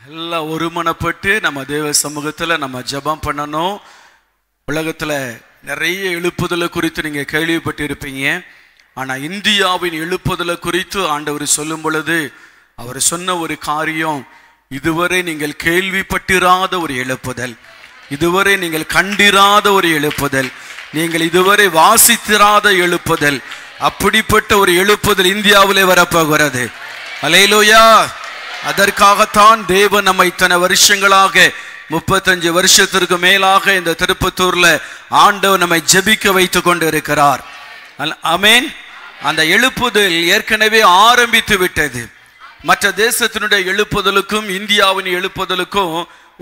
எல்லாம் ஒருமனப்பட்டு நம்ம தேவ சமூகத்தில் நம்ம ஜெபம் பண்ணணும். உலகத்தில் நிறைய எழுப்புதலை குறித்து நீங்கள் கேள்விப்பட்டு இருப்பீங்க. ஆனால் இந்தியாவின் எழுப்புதலை குறித்து ஆண்டவர் சொல்லும் பொழுது அவர் சொன்ன ஒரு காரியம், இதுவரை நீங்கள் கேள்விப்பட்டிராத ஒரு எழுப்புதல், இதுவரை நீங்கள் கண்டிராத ஒரு எழுப்புதல், நீங்கள் இதுவரை வாசித்திராத எழுப்புதல், அப்படிப்பட்ட ஒரு எழுப்புதல் இந்தியாவிலே வரப்போகிறது. அல்லேலூயா. அதற்காகத்தான் தேவன் நம்ம இத்தனை வருஷங்களாக 35 வருஷத்திற்கு மேலாக இந்த திருப்பத்தூர்ல ஆண்டவர் நம்மை ஜெபிக்க வைத்து கொண்டு இருக்கிறார். ஆமென். அந்த எழுப்புதல் ஏற்கனவே ஆரம்பித்து விட்டது. மற்ற தேசத்தினுடைய எழுப்புதலுக்கும் இந்தியாவின் எழுப்புதலுக்கும்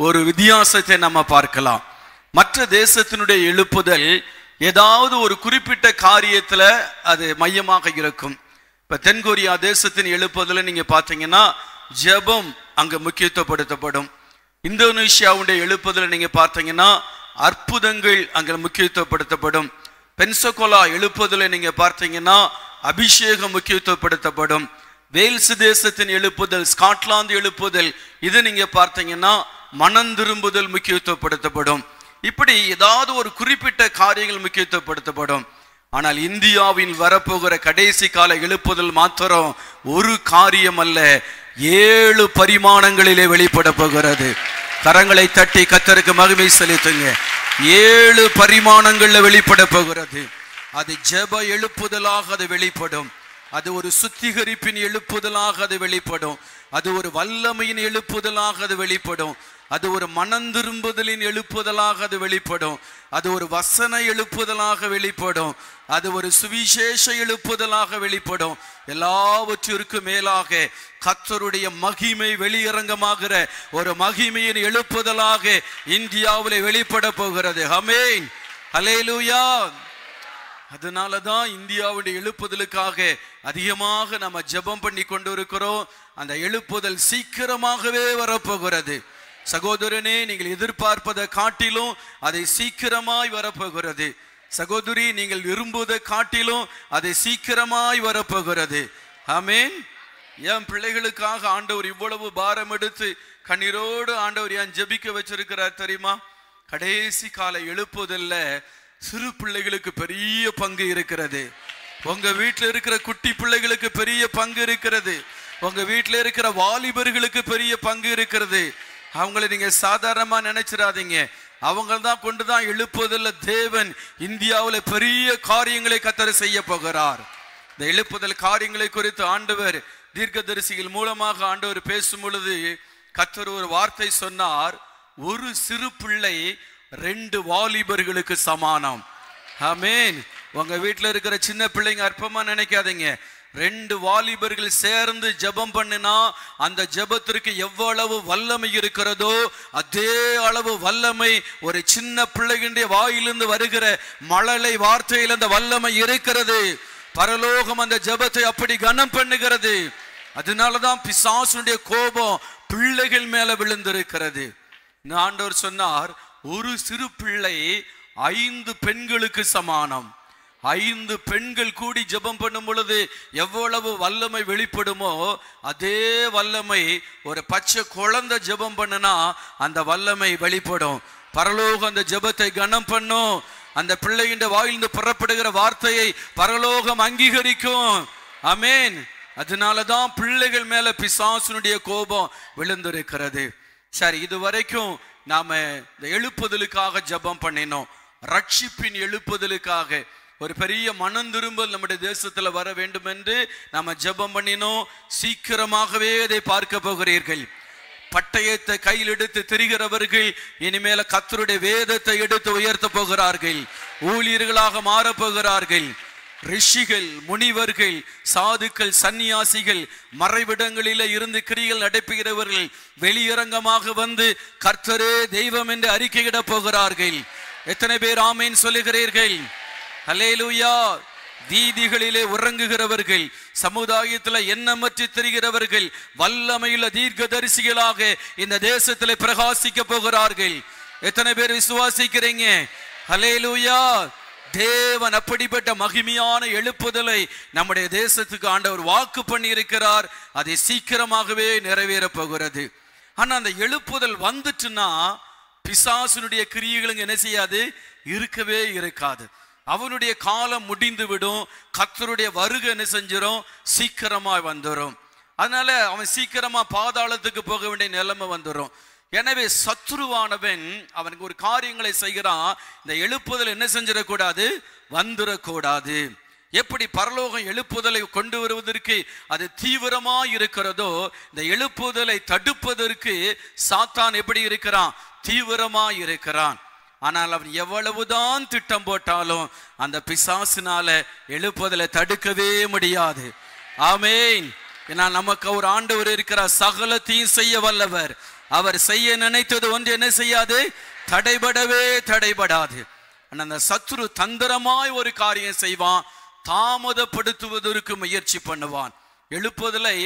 ஒரு வித்தியாசத்தை நம்ம பார்க்கலாம். மற்ற தேசத்தினுடைய எழுப்புதல் ஏதாவது ஒரு குறிப்பிட்ட காரியத்துல அது மையமாக இருக்கும். இப்ப தென்கொரியா தேசத்தின் எழுப்புதலை நீங்க பாத்தீங்கன்னா ஜெபம் அங்க முக்கியத்துவப்படுத்தப்படும். இந்தோனேஷியாவுடைய எழுப்புதலை நீங்க பார்த்தீங்கன்னா அற்புதங்கள் அங்க முக்கியத்துவப்படுத்தப்படும். பென்சகோலா எழுப்புதலை நீங்க பார்த்தீங்கன்னா அபிஷேகம் முக்கியத்துவப்படுத்தப்படும். வேல்ஸ் தேசத்தின் எழுப்புதல், ஸ்காட்லாந்து எழுப்புதல், இது நீங்க பார்த்தீங்கன்னா மனம் திரும்புதல் முக்கியத்துவப்படுத்தப்படும். இப்படி ஏதாவது ஒரு குறிப்பிட்ட காரியங்கள் முக்கியத்துவப்படுத்தப்படும். ஆனால் இந்தியாவில் வரப்போகிற கடைசி கால எழுப்புதல் மாத்திரம் ஒரு காரியம் அல்ல, 7 பரிமாணங்களிலே வெளிப்பட போகிறது. கரங்களை தட்டி கர்த்தருக்கு மகிமை செலுத்துங்க. 7 பரிமாணங்கள்ல வெளிப்பட போகிறது. அது ஜெப எழுப்புதலாக அது வெளிப்படும். அது ஒரு சுத்திகரிப்பின் எழுப்புதலாக அது வெளிப்படும். அது ஒரு வல்லமையின் எழுப்புதலாக அது வெளிப்படும். அது ஒரு மனம் திரும்புதலின் எழுப்புதலாக அது வெளிப்படும். அது ஒரு வசன எழுப்புதலாக வெளிப்படும். அது ஒரு சுவிசேஷ எழுப்புதலாக வெளிப்படும். எல்லாவற்றிற்கும் மேலாக கர்த்தருடைய மகிமை வெளியரங்கமாகிற ஒரு மகிமையின் எழுப்புதலாக இந்தியாவிலே வெளிப்பட போகிறது. ஆமென். ஹல்லேலூயா. அதனாலதான் இந்தியாவுடைய எழுப்புதலுக்காக அதிகமாக நம்ம ஜெபம் பண்ணி கொண்டு இருக்கிறோம். அந்த எழுப்புதல் சீக்கிரமாகவே வரப்போகிறது. சகோதரனே, நீங்கள் எதிர்பார்ப்பதை காட்டிலும் அதை சீக்கிரமாய் வரப்போகிறது. சகோதரி, நீங்கள் விரும்புவதை காட்டிலும் அதை சீக்கிரமாய் வரப்போகிறது. ஆமென். என் பிள்ளைகளுக்காக ஆண்டவர் இவ்வளவு பாரம் எடுத்து கண்ணீரோடு ஆண்டவர் ஏன் ஜெபிக்க வச்சிருக்கிறார் தெரியுமா? கடைசி கால எழுப்புதல்ல சிறு பிள்ளைகளுக்கு பெரிய பங்கு இருக்கிறது. உங்க வீட்டில் இருக்கிற குட்டி பிள்ளைகளுக்கு பெரிய பங்கு இருக்கிறது. உங்க வீட்டில் இருக்கிற வாலிபர்களுக்கு பெரிய பங்கு இருக்கிறது. அவங்களை நீங்க சாதாரணமா நினைச்சிடாதீங்க. அவங்க தான் கொண்டுதான் எழுப்புதல்ல தேவன் இந்தியாவில் பெரிய காரியங்களை கர்த்தர் செய்ய போகிறார். இந்த எழுப்புதல் காரியங்களை குறித்து ஆண்டவர் தீர்க்கதரிசிகள் மூலமாக ஆண்டவர் பேசும் பொழுது கர்த்தர் ஒரு வார்த்தை சொன்னார், ஒரு சிறு பிள்ளை 2 வாலிபர்களுக்கு சமானம். ஆமென். உங்க வீட்டில் இருக்கிற சின்ன பிள்ளைங்க அற்பமா நினைக்காதீங்க. 2 வாலிபர்கள் சேர்ந்து ஜெபம் பண்ணினா அந்த ஜெபத்திற்கு எவ்வளவு வல்லமை இருக்கிறதோ அதே அளவு வல்லமை ஒரு சின்ன பிள்ளைகளுடைய வாயிலிருந்து வருகிற மழலை வார்த்தையில் அந்த வல்லமை இருக்கிறது. பரலோகம் அந்த ஜெபத்தை அப்படி கனம் பண்ணுகிறது. அதனாலதான் பிசாசுடைய கோபம் பிள்ளைகள் மேல விழுந்திருக்கிறது. ஆண்டவர் சொன்னார், ஒரு சிறு பிள்ளை 5 பெண்களுக்கு சமானம். 5 பெண்கள் கூடி ஜெபம் பண்ணும் பொழுது எவ்வளவு வல்லமை வெளிப்படுமோ அதே வல்லமை ஒரு பச்சை குழந்தை ஜெபம் பண்ணுனா அந்த வல்லமை வெளிப்படும். பரலோகம் அந்த ஜெபத்தை கனம் பண்ணும். அந்த பிள்ளையின் வாயிலிருந்து புறப்படுகிற வார்த்தையை பரலோகம் அங்கீகரிக்கும். ஆமென். அதனாலதான் பிள்ளைகள் மேல பிசாசுனுடைய கோபம் விழுந்திருக்கிறது. சரி, இதுவரைக்கும் நாம இந்த எழுப்புதலுக்காக ஜெபம் பண்ணினோம். ரட்சிப்பின் எழுப்புதலுக்காக ஒரு பெரிய மனம் திரும்பல் நம்முடைய தேசத்துல வர வேண்டும் என்று நாம ஜெபம் பண்ணினோம். சீக்கிரமாகவே அதை பார்க்க போகிறீர்கள். பட்டயத்தை கையில் எடுத்து திரிகிறவர்கள் இனிமேல கர்த்தருடைய வேதத்தை எடுத்து உயர்த்த போகிறார்கள். ஊழியர்களாக மாறப்போகிறார்கள். ரிஷிகள், முனிவர்கள், சாதுக்கள், சன்னியாசிகள், மறைவிடங்களில இருந்து கிரிகள் நடப்புகிறவர்கள் வெளியரங்கமாக வந்து கர்த்தரே தெய்வம் என்று அறிக்கையிட போகிறார்கள். எத்தனை பேர் ஆமேன் சொல்லுகிறீர்கள்? அல்லேலூயா. வீதிகளிலே உறங்குகிறவர்கள், சமுதாயத்தில் எண்ணமற்று தெரிகிறவர்கள் வல்லமையுள்ள தீர்க்கதரிசிகளாக இந்த தேசத்திலே பிரகாசிக்க போகிறார்கள். எத்தனை பேர் விசுவாசிக்கிறீங்க? அல்லேலூயா. தேவன் அப்படிப்பட்ட மகிமையான எழுப்புதலை நம்முடைய தேசத்துக்கு ஆண்டவர் வாக்கு பண்ணி இருக்கிறார். அதை சீக்கிரமாகவே நிறைவேற போகிறது. ஆனா அந்த எழுப்புதல் வந்துட்டுன்னா பிசாசுனுடைய கிரியைகளும் என்ன செய்யாது, இருக்கவே இருக்காது. அவனுடைய காலம் முடிந்து விடும். கர்த்தருடைய வருகை என்ன செஞ்சிடும், சீக்கிரமா வந்துடும். அதனால அவன் சீக்கிரமா பாதாளத்துக்கு போக வேண்டிய நிலைமை வந்துடும். எனவே சத்துருவானவன் அவனுக்கு ஒரு காரியங்களை செய்கிறான், இந்த எழுப்புதல் என்ன செஞ்சிடக்கூடாது, வந்துடக்கூடாது. எப்படி பரலோகம் எழுப்புதலை கொண்டு வருவதற்கு அது தீவிரமா இருக்கிறதோ, இந்த எழுப்புதலை தடுப்பதற்கு சாத்தான் எப்படி இருக்கிறான், தீவிரமா இருக்கிறான். ஆனால் அவன் எவ்வளவுதான் திட்டம் போட்டாலும் அந்த பிசாசினால எழுப்புதலை தடுக்கவே முடியாது. ஆமேன். ஏன்னா நமக்கு ஒரு ஆண்டவர் இருக்கிறார், சகலத்தையும் செய்ய வல்லவர். அவர் செய்ய நினைத்தது ஒன்று என்ன செய்யாது, தடைபடவே தடைபடாது. அந்த சத்துரு தந்திரமாய் ஒரு காரியம் செய்வான், தாமதப்படுத்துவதற்கு முயற்சி பண்ணுவான். எழுப்புதலை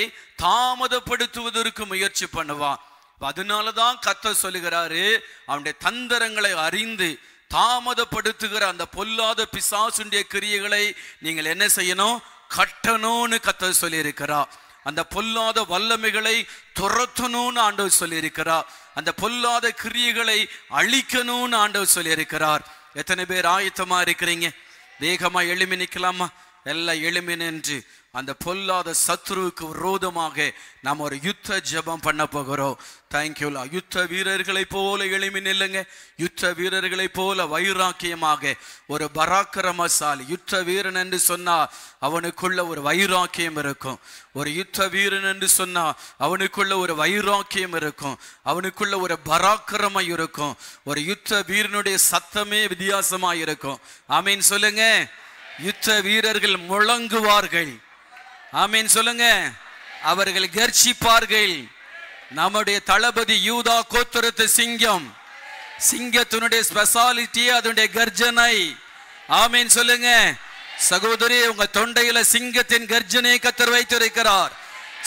தாமதப்படுத்துவதற்கு முயற்சி பண்ணுவான். அதனாலதான் கர்த்தர் சொல்லுகிறாரு, அவனுடைய தந்திரங்களை அறிந்து தாமதப்படுத்துகிற அந்த பொல்லாத பிசாசுடைய கிரியைகளை நீங்கள் என்ன செய்யணும், கட்டணும்னு கர்த்தர் சொல்லி இருக்கிறார். அந்த பொல்லாத வல்லமைகளை துரத்தணும்னு ஆண்டவர் சொல்லி இருக்கிறார். அந்த பொல்லாத கிரியைகளை அழிக்கணும்னு ஆண்டவர் சொல்லி இருக்கிறார். எத்தனை பேர் ஆயத்தமா இருக்கிறீங்க? வேகமா எழுமி நிற்கலாமா? எல்லாம் எழுமி நின்று அந்த பொல்லாத சத்ருவுக்கு விரோதமாக நாம் ஒரு யுத்த ஜெபம் பண்ண போகிறோம். தேங்க்யூலா. யுத்த வீரர்களை போல எழுமி நில்லுங்க. யுத்த வீரர்களை போல வைராக்கியமாக, ஒரு பராக்கிரமசாலி யுத்த வீரன் என்று சொன்னா அவனுக்குள்ள ஒரு வைராக்கியம் இருக்கும். ஒரு யுத்த வீரன் என்று சொன்னா அவனுக்குள்ள ஒரு வைராக்கியம் இருக்கும், அவனுக்குள்ள ஒரு பராக்கிரமம் இருக்கும். ஒரு யுத்த வீரனுடைய சத்தமே வித்தியாசமா இருக்கும். ஆமீன் சொல்லுங்க. யுத்த வீரர்கள் முழங்குவார்கள். ஆமீன் சொல்லுங்க. அவர்கள் கர்ஜிப்பார்கள். நம்முடைய தளபதி யூதா கோத்திரத்து சிங்கம். சிங்கத்தினுடைய ஸ்பெஷாலிட்டி அதனுடைய கர்ஜனை. ஆமீன் சொல்லுங்க. சகோதரி, உங்க தொண்டையில சிங்கத்தின் கர்ஜனையை கர்த்தர் வைத்திருக்கிறார்.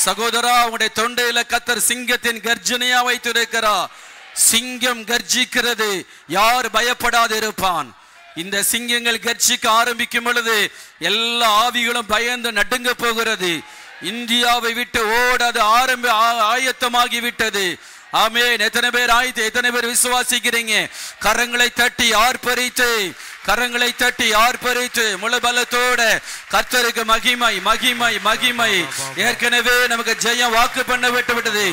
சகோதரா, உங்களுடைய தொண்டையில கர்த்தர் சிங்கத்தின் கர்ஜனையா வைத்திருக்கிறார். சிங்கம் கர்ஜிக்கிறது, யார் பயப்படாது இருப்பான்? இந்த சிங்கங்கள் கர்ஜிக்க ஆரம்பிக்கும் பொழுது எல்லா ஆவிகளும் பயந்து நடுங்க போகிறது. இந்தியாவை விட்டு ஓட அது ஆயத்தமாகி விட்டது. ஆமென். எத்தனை பேர் எத்தனை பேர் விசுவாசிக்கிறீங்க? கரங்களை தட்டி ஆர்ப்பரித்து, கரங்களை தட்டி ஆர்ப்பரித்து முழு பலத்தோட கர்த்தருக்கு மகிமை மகிமை மகிமை. ஏற்கனவே நமக்கு ஜெயம் வாக்கு பண்ண விட்டது.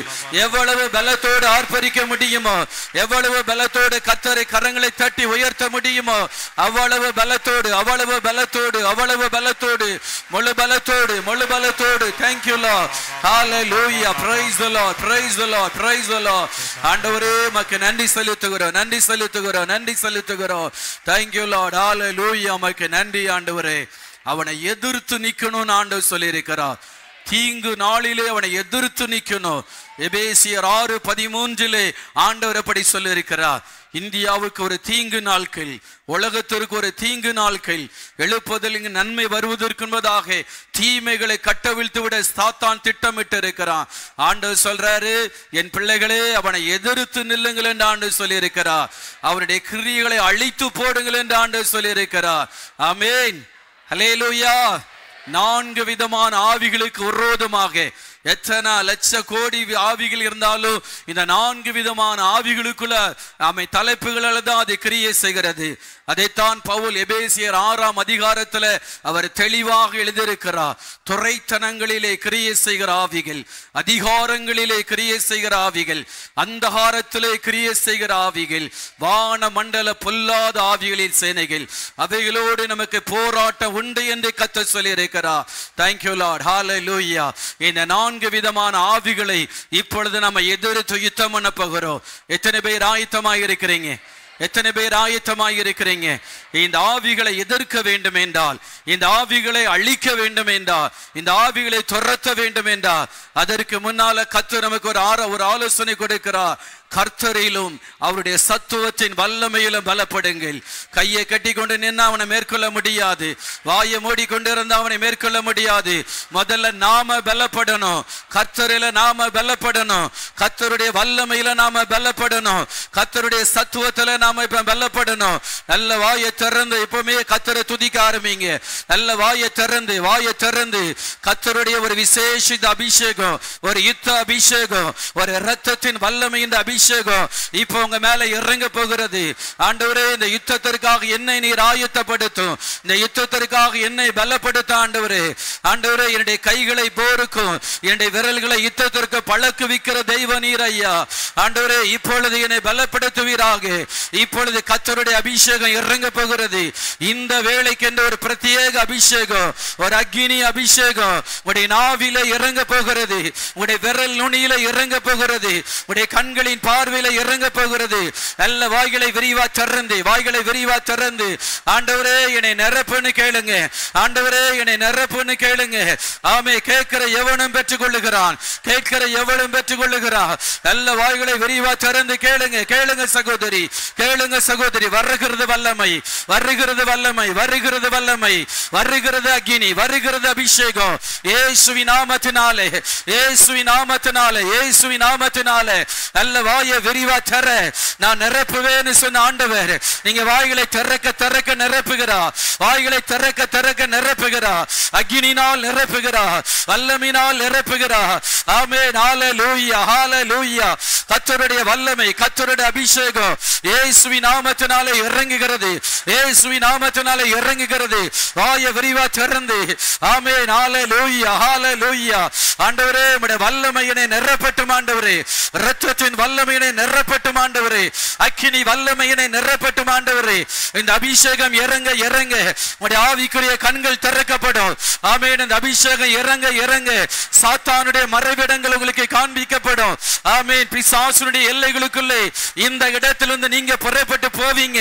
எவ்வளவு பலத்தோடு ஆர்ப்பரிக்க முடியுமோ, எவ்வளவு பலத்தோடு கர்த்தரை கரங்களை தட்டி உயர்த்த முடியுமோ அவ்வளவு பலத்தோடு, அவ்வளவு பலத்தோடு, அவ்வளவு பலத்தோடு, முழு பலத்தோடு, முழு பலத்தோடு. Thank you Lord. Hallelujah. Praise the Lord. Praise the Lord. Praise the Lord. ஆண்டவரே உமக்கு நன்றி செலுத்துகிறோம், நன்றி செலுத்துகிறோம், நன்றி செலுத்துகிறோம். Thank you Lord. Hallelujah. உமக்கு நன்றி ஆண்டவரே. அவனை எதிர்த்து நிக்கணும்னு ஆண்டவர் சொல்லி இருக்கிறார். தீங்கு நாளிலே அவனை எதிர்த்து நிக்கணும். எபேசியர் 6:13 ஆண்டவர் அப்படி சொல்லி இருக்கிறார். இந்தியாவுக்கு ஒரு தீங்கு நாட்கள், உலகத்திற்கு ஒரு தீங்கு நாட்கள், எழுப்புதல் நன்மை வருவதற்கு என்பதாக தீமைகளை கட்டவிழ்த்து விட சாத்தான் திட்டமிட்டு இருக்கிறான். ஆண்டவர் சொல்றாரு, என் பிள்ளைகளே அவனை எதிர்த்து நில்லுங்கள் என்று ஆண்டவர் சொல்லி இருக்கிறார். அவருடைய கிரியைகளை அழித்து போடுங்கள் என்று ஆண்டவர் சொல்லி இருக்கிறார். ஆமென். ஹல்லேலூயா. 4 விதமான ஆவிகளுக்கு விரோதமாக எத்தனை லட்ச கோடி ஆவிகள் இருந்தாலும் இந்த 4 விதமான ஆவிகளுக்குள்ள ஆமை தலைப்புகளால தான் அது கிரியை செய்கிறது. அதைத்தான் பவுல் எபேசியர் 6ஆம் அதிகாரத்துல அவர் தெளிவாக எழுதியிருக்கிறார். துறைத்தனங்களிலே கிரியை செய்கிற ஆவிகள், அதிகாரங்களிலே கிரியை செய்கிற ஆவிகள், அந்தகாரத்திலே கிரியை செய்கிற ஆவிகள், வான மண்டல பொல்லாத ஆவிகளின் சேனைகள், அவைகளோடு நமக்கு போராட்டம் உண்டு என்று கர்த்தர் சொல்லி இருக்கிறார். Thank you Lord. Hallelujah. இந்த 4 விதமான ஆவிகளை இப்பொழுது நம்ம எதிர்த்து யுத்தம் பண்ண போகிறோம். எத்தனை பேர் ஆயத்தமாக இருக்கிறீங்க? எத்தனை பேர் ஆயத்தமாக இருக்கிறீங்க? இந்த ஆவிகளை எதிர்க்க வேண்டும் என்றால், இந்த ஆவிகளை அழிக்க வேண்டும் என்றால், இந்த ஆவிகளை துரத்த வேண்டும் என்றால், அதற்கு முன்னால கர்த்தர் நமக்கு ஒரு ஆலோசனை கொடுக்கிறார். கர்த்தரிலும் அவருடைய சத்துவத்தின் வல்லமையிலும் பலப்படுங்கள். கையை கட்டி கொண்டு நின்று அவனை மேற்கொள்ள முடியாது. வாயை மூடிக்கொண்டு இருந்தா அவனை மேற்கொள்ள முடியாது. முதல்ல நாம பலப்படணும். கர்த்தரில நாம பலப்படணும். கர்த்தருடைய வல்லமையில நாம பலப்படணும். கர்த்தருடைய சத்துவத்துல நாம இப்ப பலப்படணும். நல்ல வாயை திறந்து இப்பவுமே கர்த்தரை துதிக்க ஆரம்பிங்க. நல்ல வாயை திறந்து கர்த்தருடைய ஒரு விசேஷித்த அபிஷேகம், ஒரு யுத்த அபிஷேகம், ஒரு இரத்தத்தின் வல்லமையின் அபிஷேகம் இப்ப உங்க மேல இறங்க போகிறது. ஆண்டவரே, இந்த யுத்தத்திற்காக என்னை நீர் ஆயத்தப்படுத்தும். இந்த யுத்தத்திற்காக என்னை பலப்படுத்த ஆண்டவரே. ஆண்டவரே, என்னுடைய கைகளை போருக்கும் என்னுடைய விரல்களை யுத்தத்திற்கு பழக்குவிக்கிற தெய்வ நீர் ஐயா. ஆண்டவரே, இப்பொழுது என்னை பலப்படுத்துவீராக. இப்பொழுது கர்த்தருடைய அபிஷேகம் இறங்க போகிறது. இந்த வேளைக்கு என்ற ஒரு பிரத்யேக அபிஷேகம், ஒரு அக்கினி அபிஷேகம் உடைய நாவில இறங்க போகிறது. உடைய விரல் நுனியில இறங்க போகிறது. உடைய கண்களின் பார்வையில இறங்க போகிறது. நல்ல வாய்களை விரிவா திறந்து ஆண்டவரே என்னை நிரப்புன்னு கேளுங்க. ஆண்டவரே என்னை நிரப்புன்னு கேளுங்க. ஆமே, கேட்கிற எவனும் பெற்றுக் கொள்ளுகிறான். நல்ல வாய்களை விரிவா திறந்து கேளுங்க சகோதரி, வருகிறது அக்கினி, வருகிறது அபிஷேகம். இயேசுவின் நாமத்தினாலே நல்ல வாயை விரிவா தர நான் நிரப்புவேன்னு சொன்ன ஆண்டவர், நீங்க வாய்களை திறக்க நிரப்புகிறார். வாய்களை திறக்க நிரப்புகிறார். அக்கினினால் நிரப்புகிறார். வல்லமையினால் நிரப்புகிறார். ஆமென். ஹல்லேலூயா. கர்த்தருடைய வல்லமை, கர்த்தருடைய அபிஷேகம் இயேசுவின் நாமத்தினாலே இறங்குகிறது. வாயை விரிவா திறந்து ஆமென். ஹல்லேலூயா. ஆண்டவரே, உம்முடைய வல்லமையினை நிரப்பட்டும் ஆண்டவரே. இரத்தத்தின் வல்லமையினை நிரப்பட்டும் ஆண்டவரே. அக்கினி வல்லமையினை நிரப்பட்டும் ஆண்டவரே. இந்த அபிஷேகம் இறங்க உம்முடைய ஆவிக்குரிய கண்கள் திறக்கப்படும். ஆமென். இந்த அபிஷேகம் இறங்க சாத்தானுடைய மறைவிடங்கள் உங்களுக்கு காண்பிக்கப்படும். ஆமென். பிசாசுடைய எல்லைகளுக்குள்ளே இந்த இடத்திலிருந்து நீங்க புறப்பட்டு போவீங்க.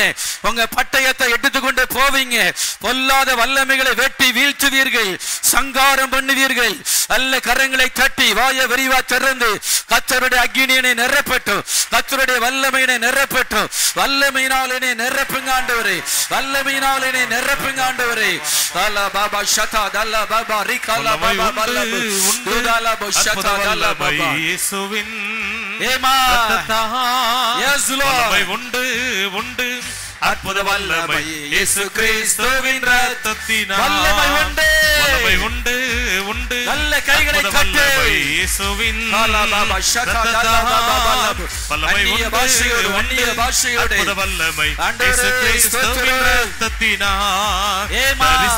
உங்க பட்டயத்தை எடுத்துக்கொண்டு போவீங்க. பொல்லாத வல்லமைகளை வெட்டி வீழ்த்துவீர்கள், சங்காரம் பண்ணுவீர்கள். அல்ல கரங்களை தட்டி வாயை விரிவா திறந்து கர்த்தருடைய அக்கினியை நிரப்பட்டும். கர்த்தருடைய வல்லமையினை நிரப்பட்டும். வல்லமையினாலே நிரப்புங்க ஆண்டவரே. தல்ல பாபா ஷதா தல்ல பாபா ரிகல பாபா பல்லபு துதல பஷதா தல்ல பாபா இயேசுவின் Yes Lord. உண்டு அற்புத வல்லமை இயேசு கிறிஸ்துவின் இரத்தத்தினால். வல்லமை உண்டு நல்ல கைகளை தட்டி இயேசுவின் அந்நிய பாஷையோடு அற்புத வல்லமை இயேசு கிறிஸ்துவின் இரத்தத்தினால். There is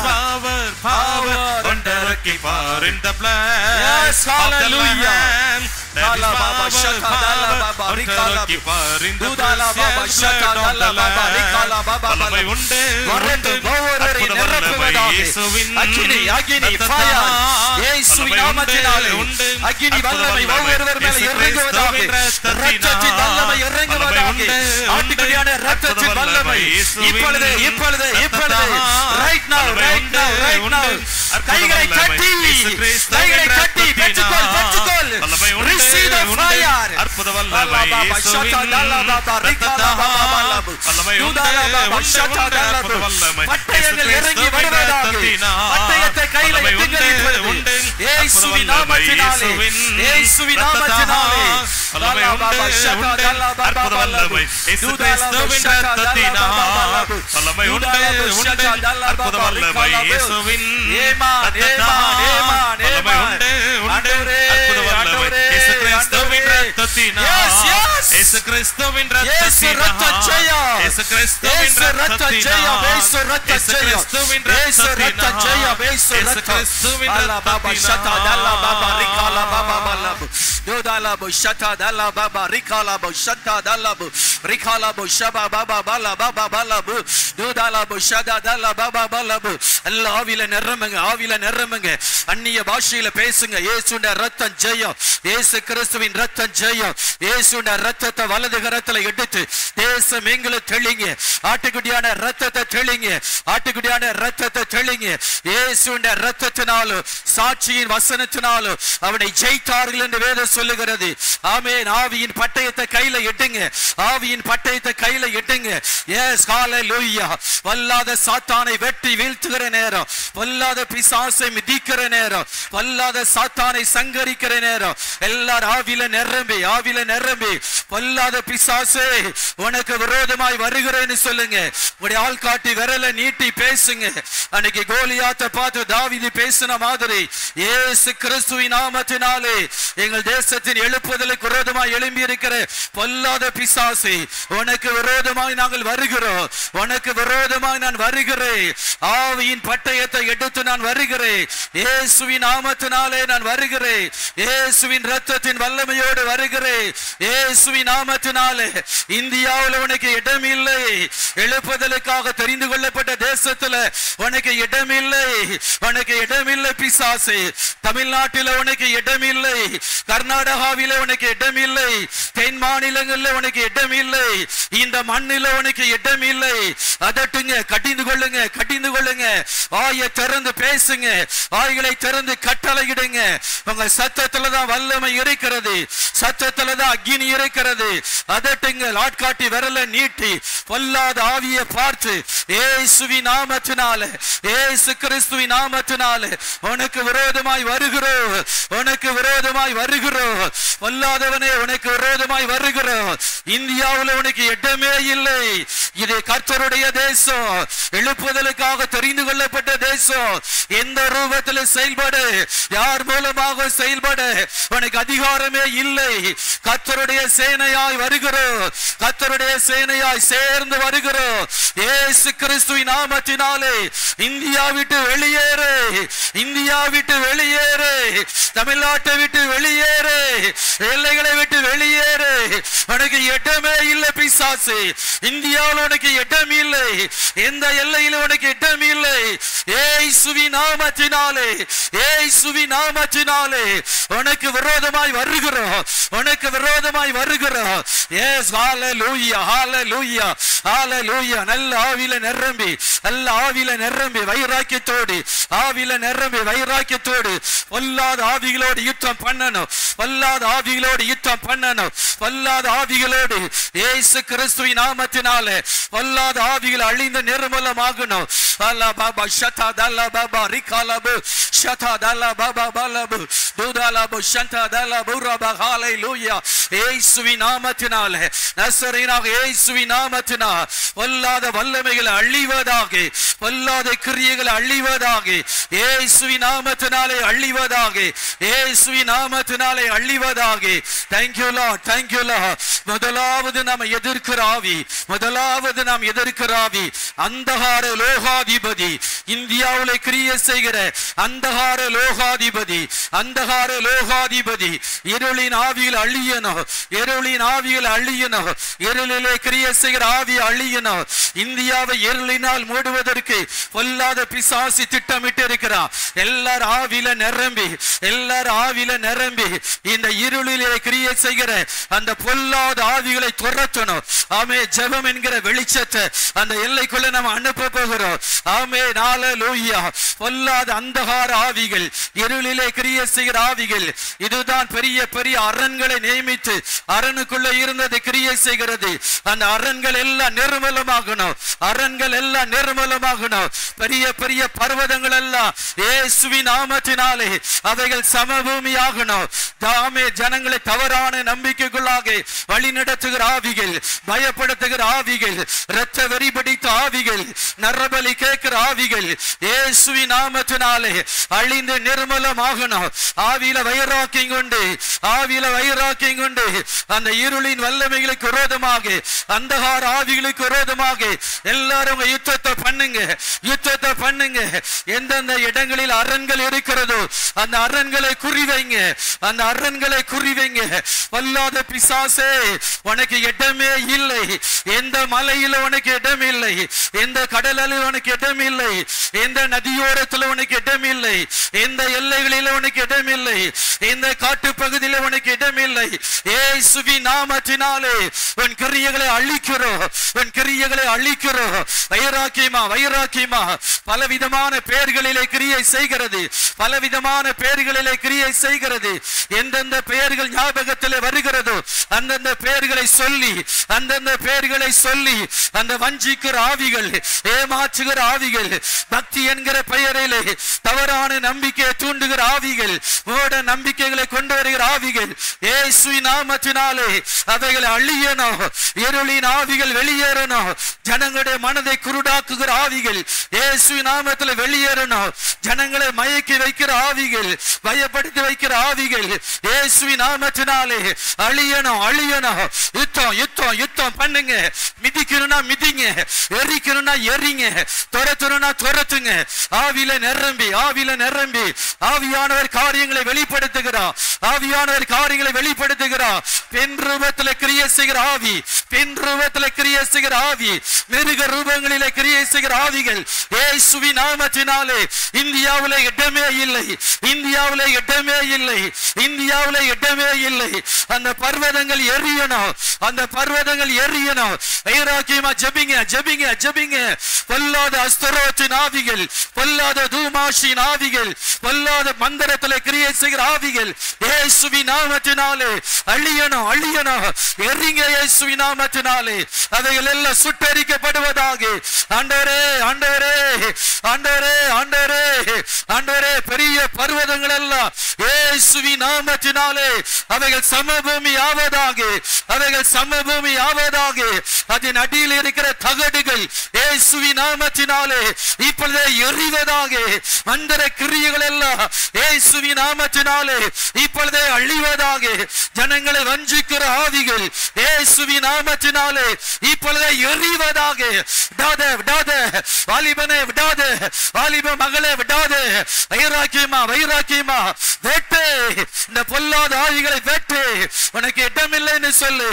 power under the keeper in the blood. Yes, hallelujah. There is power under the keeper in the blood of the Lamb. வல்லமை உண்டு அற்புத வல்லமை இயேசுவின் இரத்தத்தினால். இயேசுவின் நாமத்தினாலே அக்கினி வல்லமை ஒவ்வொருவர் மேல் இறங்குவதாக. இரத்தத்தின் வல்லமை இறங்குவதாக. ஆட்டுக்குட்டியான இரத்தத்தின் வல்லமை இப்பொழுது right now கைகளை தட்டி பெற்றுக்கொள். receive the fire. அற்புத வல்லமை இயேசுவின் பட்டயங்கள் இறங்கி வருவதாக. பட்டயத்தை கையில் எடுத்துக்கொண்டு இயேசுவின் நாமத்தினாலே அற்புத வல்லமை இயேசு கிறிஸ்துவின் இரத்தத்தினால். வல்லமை உண்டு அற்புத வல்லமை இயேசுவின் இரத்தத்தினால். வல்லமை உண்டு அற்புத வல்லமை இயேசு கிறிஸ்துவின் இரத்தத்தினால். இயேசு கிறிஸ்துவின் இரத்தத்தினால். இயேசு கிறிஸ்துவின் இரத்தத்தினால். இயேசு கிறிஸ்துவின் இரத்தத்தினால். இயேசு கிறிஸ்துவின் அந்நிய பாஷையில பேசுங்க. இயேசுவின் இரத்தம் ஜெயம். இயேசு கிறிஸ்துவின் இரத்தம் ஜெயம். இயேசுவின் இரத்தத்தை ரத்தத்தை வலது கரத்துல எடுத்து தேசம் எங்களை தெளிங்க. ஆட்டுக்குட்டியான ரத்தத்தை தெளிங்க. ஆட்டுக்குட்டியான ரத்தத்தை தெளிங்க. இயேசுவின் ரத்தத்தினாலும் சாட்சியின் வசனத்தினாலும் அவனை ஜெயித்தார்கள் என்று வேதம் சொல்லுகிறது. ஆமென். ஆவியின் பட்டயத்தை கையில எட்டுங்க. ஆவியின் பட்டயத்தை கையில எட்டுங்க. எஸ், ஹalleluya. வல்லாத சாத்தானை வெட்டி வீழ்த்துகிற நேரம், வல்லாத பிசாசை மிதிக்கிற நேரம், வல்லாத சாத்தானை சங்கரிக்கிற நேரம். எல்லாரும் ஆவில நிரம்பி, ஆவில நிரம்பி, வல்லாத பிசாசே உனக்கு விரோதமாய் வருகிறேன்னு சொல்லுங்க. உடைய ஆள் காட்டி விரலை நீட்டி பேசுங்க. அன்னைக்கு கோலியாத்தை பார்த்து தாவீது பேசின மாதிரி இயேசு கிறிஸ்துவின் நாமத்தினாலே எங்கள் தேசத்தின் எழுப்புதலுக்கு விரோதமாய் எழும்பி இருக்கிற பொல்லாத பிசாசே உனக்கு விரோதமாய் நாங்கள் வருகிறோம். உனக்கு விரோதமாய் நான் வருகிறேன். ஆவியின் பட்டயத்தை எடுத்து நான் வருகிறேன். இயேசுவின் நாமத்தினாலே நான் வருகிறேன். இயேசுவின் இரத்தத்தின் வல்லமையோடு வருகிறேன். இயேசுவின் நாமத்தினாலே இந்தியாவில் உனக்கு இடம் இல்லை. எழுப்புதலுக்காக தெரிந்து கொள்ளப்பட்ட தேசத்துல உனக்கு இடம் இல்லை. உனக்கு இடம் இல்லை பிசாசே. தமிழ்நாட்டில் உனக்கு இடம் இல்லை. கர்நாடகாவில உனக்கு இடம் இல்லை. தென் மாநிலங்களில் உனக்கு இடம் இல்லை. இந்த மண்ணில் உனக்கு இடம் இல்லை. அதட்டுங்க, கடிந்து கொள்ளுங்க, கடிந்து கொள்ளுங்க. வாயை திறந்து பேசுங்க. வாய்களை திறந்து கட்டளையிடுங்க. உங்க சத்தத்துல தான் வல்லமை இருக்கிறது. சத்தத்துல தான் அக்கினி இருக்கிறது. அதட்டுங்க. ஆட்காட்டி விரல நீட்டி பொல்லாத ஆவியை பார்த்து இயேசுவின் நாமத்தினாலே, இயேசு கிறிஸ்துவின் நாமத்தினாலே உனக்கு விரோதமாய் வருகிறோம். உனக்கு விரோதமாய் வருகிறோம். பொல்லாதவனே உனக்கு விரோதமாய் வருகிறோம். இந்தியாவில் உனக்கு இடமே இல்லை. இது கர்த்தருடைய தேசம். எழுப்புதலுக்காக தெரிந்து கொள்ளப்பட்ட தேசம். எந்த ரூபத்தில் செயல்படு, யார் மூலமாக செயல்பட உனக்கு அதிகாரமே இல்லை. கர்த்தருடைய சேனையாய் வருகிறோம். கர்த்தருடைய சேனையாய் சேர்ந்து வருகிறோம். இயேசு கிறிஸ்துவின் நாமத்தினாலே இந்தியா விட்டு வெளியேறு. இந்தியா விட்டு வெளியேறு. தமிழ்நாட்டை விட்டு வெளியேறு. எல்லைகளை விட்டு வெளியேறு. உனக்கு இடமே இல்லை பிசாசு. இந்தியாவில் உனக்கு இடம் இல்லை. எந்த எல்லையிலும் உனக்கு இடம் இல்லை. இயேசுவின் நாமத்தினாலே, இயேசுவின் நாமத்தினாலே உனக்கு விரோதமாய் வருகிறோம். உனக்கு விரோதமாய் வருகிறோம். எஸ், ஹalleluya, ஹalleluya, ஹalleluya. நல்ல ஆவியில நிரம்பி, நல்ல ஆவியில நிரம்பி வைராக்கியத்தோடு, ஆவியில நிரம்பி வைராக்கியத்தோடு பொல்லாத ஆவிகளோடு யுத்தம் பண்ணணும். பொல்லாத ஆவிகளோடு யுத்தம் பண்ணணும். பொல்லாத ஆவிகளோடு இயேசு கிறிஸ்துவின் நாமத்தினாலே பொல்லாத ஆவிகள் அழிந்து நிர்மூலமாகணும். அல்லா பாபா ஷதா தல்லா பாபா ரிகாலபு ஷதா தல்லா பாபா பாலபு துதாலபு ஷதா தல்லா புரபா ஹalleluya. இயேசுவின் நாமத்தினாலே, நசரேயனாக இயேசுவின் நாமத்தினாலே பொல்லாத வல்லமைகள் அழிவதாக, பொல்லாத கிரியைகள் அழிவதாக, இயேசுவின் நாமத்தினாலே அழிவதாக, இயேசுவின் நாமத்தினாலே அழிவதாக. Thank you Lord, thank you Lord. முதலாவது நாம் எதிர்க்கிற ஆவி, முதலாவது நாம் எதிர்க்கிற ஆவி அந்தகார லோகாதிபதி, இந்தியாவிலே கிரியை செய்கிற அந்தகார லோகாதிபதி, அந்தகார லோகாதிபதி இருளின் ஆவியில் அழியணும். இருளின் ஆவியில் அழியணும். இருளிலே கிரியை செய்கிற ஆவி அழியணும். இந்தியாவை இருளினால் மூடுவதற்கு பொல்லாத பிசாசு திட்டமிட்டு இருக்கிறார். எல்லாரும் ஆவியில நிரம்பி, எல்லாரும் ஆவியில நிரம்பி இந்த இருளிலே கிரியை செய்கிற அந்த பொல்லாத ஆவிகளை துரத்தணும். ஆமே. ஜெபம் என்கிற வெளிச்சத்தை அந்த எல்லைக்குள்ள நம்ம அனுப்ப போகிறோம். ஆமே. ஹalleluya. பொல்லாத அந்தகார ஆவிகள், இருளிலே கிரியை செய்கிற ஆவிகள், இதுதான் பெரிய பெரிய அரண்களை நியமித்து அரணுக்குள்ள இருந்தது கிரியை செய்கிறது. அந்த அரண்கள் எல்லாம் நிர்மூலமாகணும். அரண்கள் எல்லாம் நிர்மூலமாகணும். பெரிய பெரிய பர்வதங்கள் எல்லாம் இயேசுவின் நாமத்தினாலே அவைகள் சமபூமி ஆகணும். தாமே ஜனங்களை தவறான நம்பிக்கைக்குள்ளாக வழி நடத்துகிற ஆவிகள், பயப்படுத்துகிற ஆவிகள், இரத்த வெறி பிடித்த ஆவிகள், நரபலி கேட்கிற ஆவிகள் இயேசுவின் நாமத்தினாலே அழிந்து நிர்மூலமாகணும். ஆவியில வைராக்கியம் கொண்டு, ஆவியில வைராக்கியம் கொண்டு அந்த இருளின் வல்லமைகளுக்கு விரோதமாக, அந்தகார ஆவிகளுக்கு விரோதமாக எல்லாரும் யுத்தத்தை பண்ணுங்க, யுத்தத்தை பண்ணுங்க. எந்தெந்த இடங்களில் அரண்கள் இருக்கிறதோ அந்த அரண்களை குறிவைங்க, அந்த அரண்களை குறிவைங்க. வல்லாத பிசாசே உனக்கு இடமே இல்லை. எந்த மலையில உனக்கு இடம் இல்லை. எந்த கடலில் உனக்கு இடம் இல்லை. எந்த நதியோரத்தில் உனக்கு இடமில்லை, எந்த எல்லைகளில் உனக்கு இடமில்லை, எந்த காட்டு பகுதியில் உனக்கு இடமில்லை. இயேசுவின் நாமத்தினாலே உன் கிரியைகளை அழிக்கிறோம், உன் கிரியைகளை அழிக்கிறோம். வைராக்கியமா வைராக்கியமா பலவிதமான பெயர்களிலே கிரியை செய்கிறது, பலவிதமான பெயர்களிலே கிரியை செய்கிறது. எந்தெந்த பெயர்கள் ஞாபகத்தில் வருகிறதோ அந்தந்த பெயர்களை சொல்லி, அந்தந்த பெயர்களை சொல்லி அந்த வஞ்சிக்கிற ஆவிகள், ஏமாற்றுகிற ஆவிகள், பக்தி என்கிற பெயரிலே தவறான நம்பிக்கையை தூண்டுகிற ஆவிகள், மூட நம்பிக்கைகளை கொண்டு வருகிற ஆவிகள் இயேசுவின் நாமத்தினாலே அவைகளை அழியணும். இருளின் ஆவிகள் வெளியேறணும். ஜனங்களுடைய மனதை குருடாக்குகிற ஆவிகள் இயேசுவின் நாமத்தில் வெளியேறணும். ஜனங்களை மயக்கி வைக்கிற ஆவிகள், பயப்படுத்தி வைக்கிற ஆவிகள் இயேசுவின் நாமத்தினாலே அழியணும், அழியணும். யுத்தம் யுத்தம் யுத்தம் பண்ணுங்க. மிதிக்கணும்னா மிதிங்க, எரிக்கணும்னா எரிங்க, துரத்தணும்னா துரத்துங்க. ஆவியில நிரம்பி, ஆவியில நிரம்பி ஆவியானவர் காரியங்களை வெளிப்படுத்துகிறார், ஆவியானவர் காரியங்களை வெளிப்படுத்துகிறார். பெண் ரூபத்தில் கிரியை செய்கிற ஆவி, பெண் ரூபத்தில் கிரியை செய்கிற ஆவி, மிருக ரூபங்களிலே கிரியை செய்கிற ஆவிகள் இயேசுவின் நாமத்தினாலே இந்தியாவிலே இடமே இல்லை, இந்தியாவிலே இடமே இல்லை, இந்தியாவிலே இடமே இல்லை. அந்த பர்வதங்கள் எரியணும், அந்த பர்வதங்கள் எரியணும். வைராக்கியமா ஜெபிங்க, ஜெபிங்க, ஜெபிங்க. பொல்லாத அஸ்தரோத்தின் ஆவிகள், பொல்லாத தூமாஷின் ஆவிகள், பொல்லாத மந்திரத்தில் கிரியை செய்கிற ஆவிகள் இயேசுவின் நாமத்தினாலே அழியணும், அழியணும். எரிங்க இயேசுவின் நாமத்தினாலே. அவைகள் எல்லாம் சுட்டரிக்கப்படுவதாக. ஆண்டவரே ஆண்டவரே ஆண்டவரே ஆண்டவரே ஆண்டவரே, பெரிய பர்வதங்கள் எல்லாம் இயேசுவின் நாமத்தினாலே அவைகள் சமபூமி ஆவதாக, அவைகள் சமபூமி ஆவதாக. அதன் அடியில் இருக்கிற தகடுகள் இயேசுவின் நாமத்தினாலே இப்பொழுதே எரிவதாக. மந்திர கிரியைகள் எல்லாம் இயேசுவின் நாமத்தினாலே இப்பொழுதே அழிவதாக. ஜனங்களை வஞ்சிக்கிற ஆவிகள் இயேசுவின் நாமத்தினாலே இப்பொழுதே எரிவதாக. விடாத விடாத வாலிபனே, விடாத வாலிப மகளே, விடாத. வைராக்கியமா வைராக்கியமா வெட்டு, இந்த பொல்லாத ஆவிகளை வெட்டு. உனக்கு இடமில்லைன்னு சொல்லு.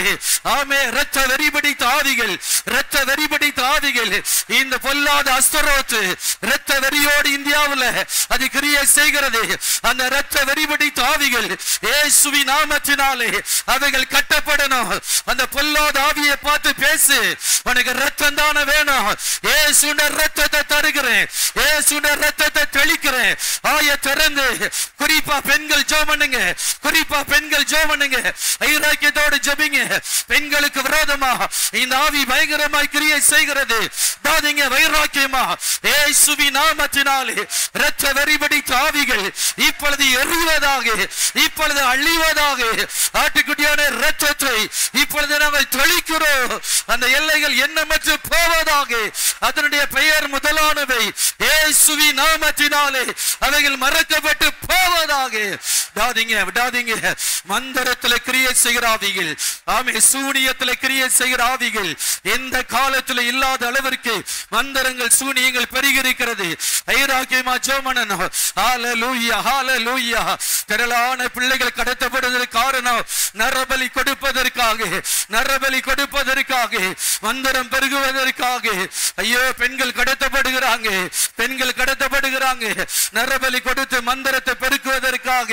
ஆமே. இரத்த வெறிபிடித்த ஆவிகள், இரத்த வெறிபிடித்த ஆவிகள், இந்த பொல்லாத அஸ்தரோத்து இரத்த வெறியோடு இந்தியாவில் அது கிரியை செய்கிறது. அந்த இரத்த வெறிபிடித்த ஆவிகள் இயேசுவின் நாமத்தினாலே அவைகள் கட்டப்படணும். அந்த பொல்லாத ஆவியை பார்த்து பேசு. உனக்கு ரத்தம் தானே வேணும், இயேசுவின் ரத்தத்தை தருகிறேன், இயேசுவின் ரத்தத்தை தெளிக்கிறேன். ஆய திறந்து குறிப்பா பெண்கள் ஜெபம் பண்ணுங்க, குறிப்பா பெண்கள் ஜெபம் பண்ணுங்க. வைராக்கியத்தோடு ஜெபிங்க. பெண்களுக்கு விரோதமா இந்த ஆவி பயங்கரமாய் கிரியை செய்கிறது. தாதிங்க வைராக்கியமா இயேசுவின் நாமத்தினாலே இரத்த வெறிபிடித்த ஆவிகள் இப்பொழுது எரிவதாக, இப்பொழுது அழிவதாக. ஆட்டுக்குட்டியான இரத்தத்தை இப்பொழுது நாங்கள் தெளிக்கிறோம். அந்த எல்லைகள் எண்ணமற்று போவதாக. அதனுடைய பெயர் முதலானவை இயேசுவின் நாமத்தினாலே அவைகள் மறக்கப்பட்டு போவதாக. விடாதீங்க விடாதீங்க. மந்திரத்தில் கிரியை செய்கிற ஆவிகள், ஆமே, சூனியத்தில் கிரியை செய்கிற ஆவிகள் எந்த காலத்தில் இல்லாத அளவிற்கு மந்திரங்கள் சூனியங்கள் பெருகிருக்கிறது. ஐராக்கியமா ஜெபம். ஹல்லேலூயா ஹல்லேலூயா. திரளான பிள்ளைகள் கடத்தப்படுவதற்கு காரணம் நரபலி கொடுப்பதற்காக, நரபலி கொடுப்பதற்காக, மந்திரம் பெருகுவதற்காக. ஐயோ, பெண்கள் கடத்தப்படுகிறாங்க, பெண்கள் கடத்தப்படுகிறாங்க. நரபலி கொடுத்து மந்திரத்தை பெருக்குவதற்காக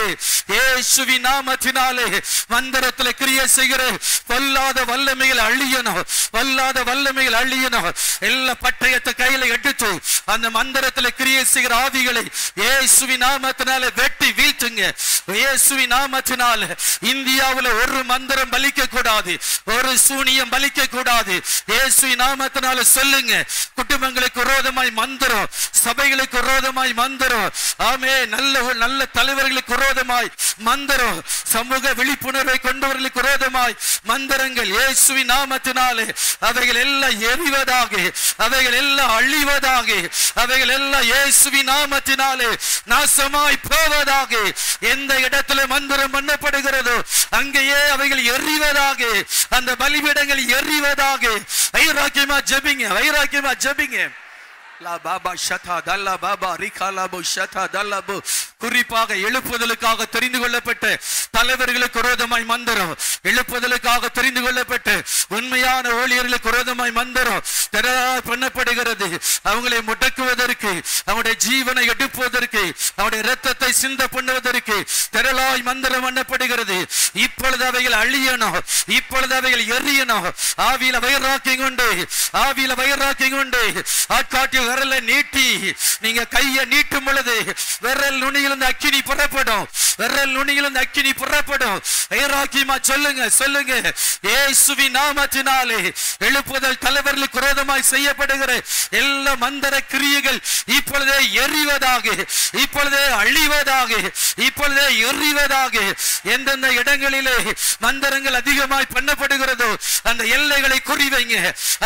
இயேசுவின் நாமத்தினாலே மந்திரத்தில் கிரியை செய்கிற பொல்லாத வல்லமைகள் அழியணும், பொல்லாத வல்லமைகள் அழியணும். எல்லா பட்டயத்தை கையில எடுத்து அந்த மந்திரத்தில் கிரியை செய்கிற ஆவிகளை இயேசுவின் நாமத்தினாலே வெட்டி வீழ்த்துங்க. இயேசுவின் நாமத்தினாலே இந்தியாவில் ஒரு மந்திரம் பலிக்க கூடாது, ஒரு சூனியம் பலிக்க கூடாது. இயேசுவின் நாமத்தினாலே சொல்லுங்க. குடும்பங்களுக்கு விரோதமாய் மந்திரம், சபைகளுக்கு விரோதமாய் மந்திரம், ஆமே, நல்ல நல்ல தலைவர்களுக்கு விரோதமாய் மந்திரம், சமூக விழிப்புணர்வை கொண்டவர்களுக்கு விரோதமாய் மந்திரங்கள் இயேசுவின் நாமத்தினாலே அவைகள் எல்லாம் எரிவதாக, அவைகள் எல்லாம் அழிவதாக, அவைகள் எல்லாம் இயேசுவின் நாமத்தினாலே நாசமாய் போவதாக. எந்த இடத்துல மந்திரம் பண்ணப்படுகிறதோ அங்கேயே அவைகள் எரிவதாக, அந்த பலிபீடங்கள் எரிவதாக. வைராக்கியமா ஜெபிங்க, வைராக்கியமா ஜெபிங்க. குறிப்பாக எழுப்புதலுக்காக தெரிந்து கொள்ளப்பட்ட தலைவர்களுக்கு விரோதமாய் மந்திரம், எழுப்புதலுக்காக தெரிந்து கொள்ளப்பட்ட உண்மையான ஊழியர்களுக்கு விரோதமாய் மந்திரம் பண்ணப்படுகிறது. அவங்களை முடக்குவதற்கு, அவருடைய ஜீவனை எடுப்பதற்கு, அவருடைய இரத்தத்தை சிந்த பண்ணுவதற்கு திரளாய் மந்திரம் பண்ணப்படுகிறது. இப்பொழுது அவைகள் அழியணும், இப்பொழுது அவைகள் எரியணும். ஆவியில வைராக்கியம் கொண்டு, ஆவியில வைராக்கியம் கொண்டு ஆட்காட்டிய விரலை நீட்டி நீங்க கையை நீட்டும் பொழுது விரல் நுனியிலிருந்து அக்கினி புறப்படும், விரல் நுனியிலிருந்து அக்கினி புறப்படும். வைராக்கியமா சொல்லுங்க, சொல்லுங்க. இயேசுவின் நாமத்தினாலே எழுப்புதல் தலைவர்களுக்கு விரோதமாய் செய்யப்படுகிற எல்லா மந்திர கிரியைகள் இப்பொழுதே எரிவதாக, இப்பொழுதே அழிவதாக, இப்பொழுதே எரிவதாக. எந்தெந்த இடங்களிலே மந்திரங்கள் அதிகமாய் பண்ணப்படுகிறதோ அந்த எல்லைகளை குறிவைங்க,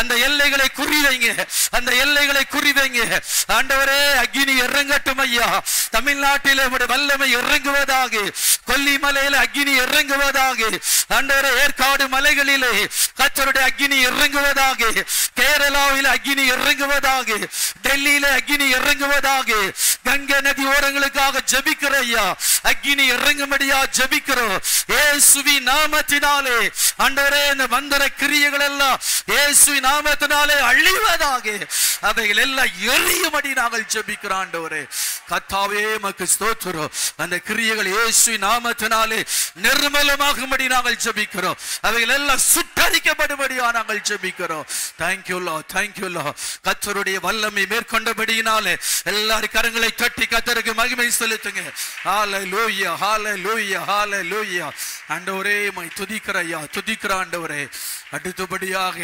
அந்த எல்லைகளை குறிவைங்க, அந்த எல்லைகளை குறிவைங்க. ஆண்டவரே, அக்கினி இறங்கட்டும் ஐயா. தமிழ்நாட்டிலே உம்முடைய வல்லமை இறங்குவதாக, கொல்லிமலையில அக்கினி இறங்குவதாக. ஆண்டவரே, ஏற்காடு மலைகளிலே கர்த்தருடைய அக்கினி இறங்குவதாக, கேரளாவில் அக்கினி இறங்குவதாக, டெல்லியில அக்கினி இறங்குவதாக. கங்கை நதி ஓரங்களுக்காக ஜெபிக்கிற ஐயா, அக்கினி இறங்கும்படியா ஜெபிக்கிறோம் இயேசுவின் நாமத்தினாலே. ஆண்டவரே, இந்த மந்திர கிரியைகள் எல்லாம் இயேசுவின் நாமத்தினாலே அழிவதாக, அவைகள் எல்லாம் எரியும்படி நாங்கள் ஜெபிக்கிறோம். ஆண்டவரே கர்த்தாவே, உமக்கு ஸ்தோத்திரம். அந்த கிரியைகள் இயேசுவின் நாமத்தினாலே நிர்மலமாகும்படி நாங்கள் ஜெபிக்கிறோம். அவைகள் எல்லாம் சுட்டரிக்கப்படும்படியா நாங்கள் ஜெபிக்கிறோம். Thank you Lord, thank you Lord. கர்த்தருடைய வல்லமை மேற்கொண்டபடியினாலே எல்லாரும் கரங்களை தட்டி கர்த்தருக்கு மகிமை செலுத்துங்க. ஹalleluya, hallelujah, hallelujah. ஆண்டவரே, உம்மை துதிக்கிறேன், துதிக்கிறேன் ஆண்டவரே. அடுத்தபடியாக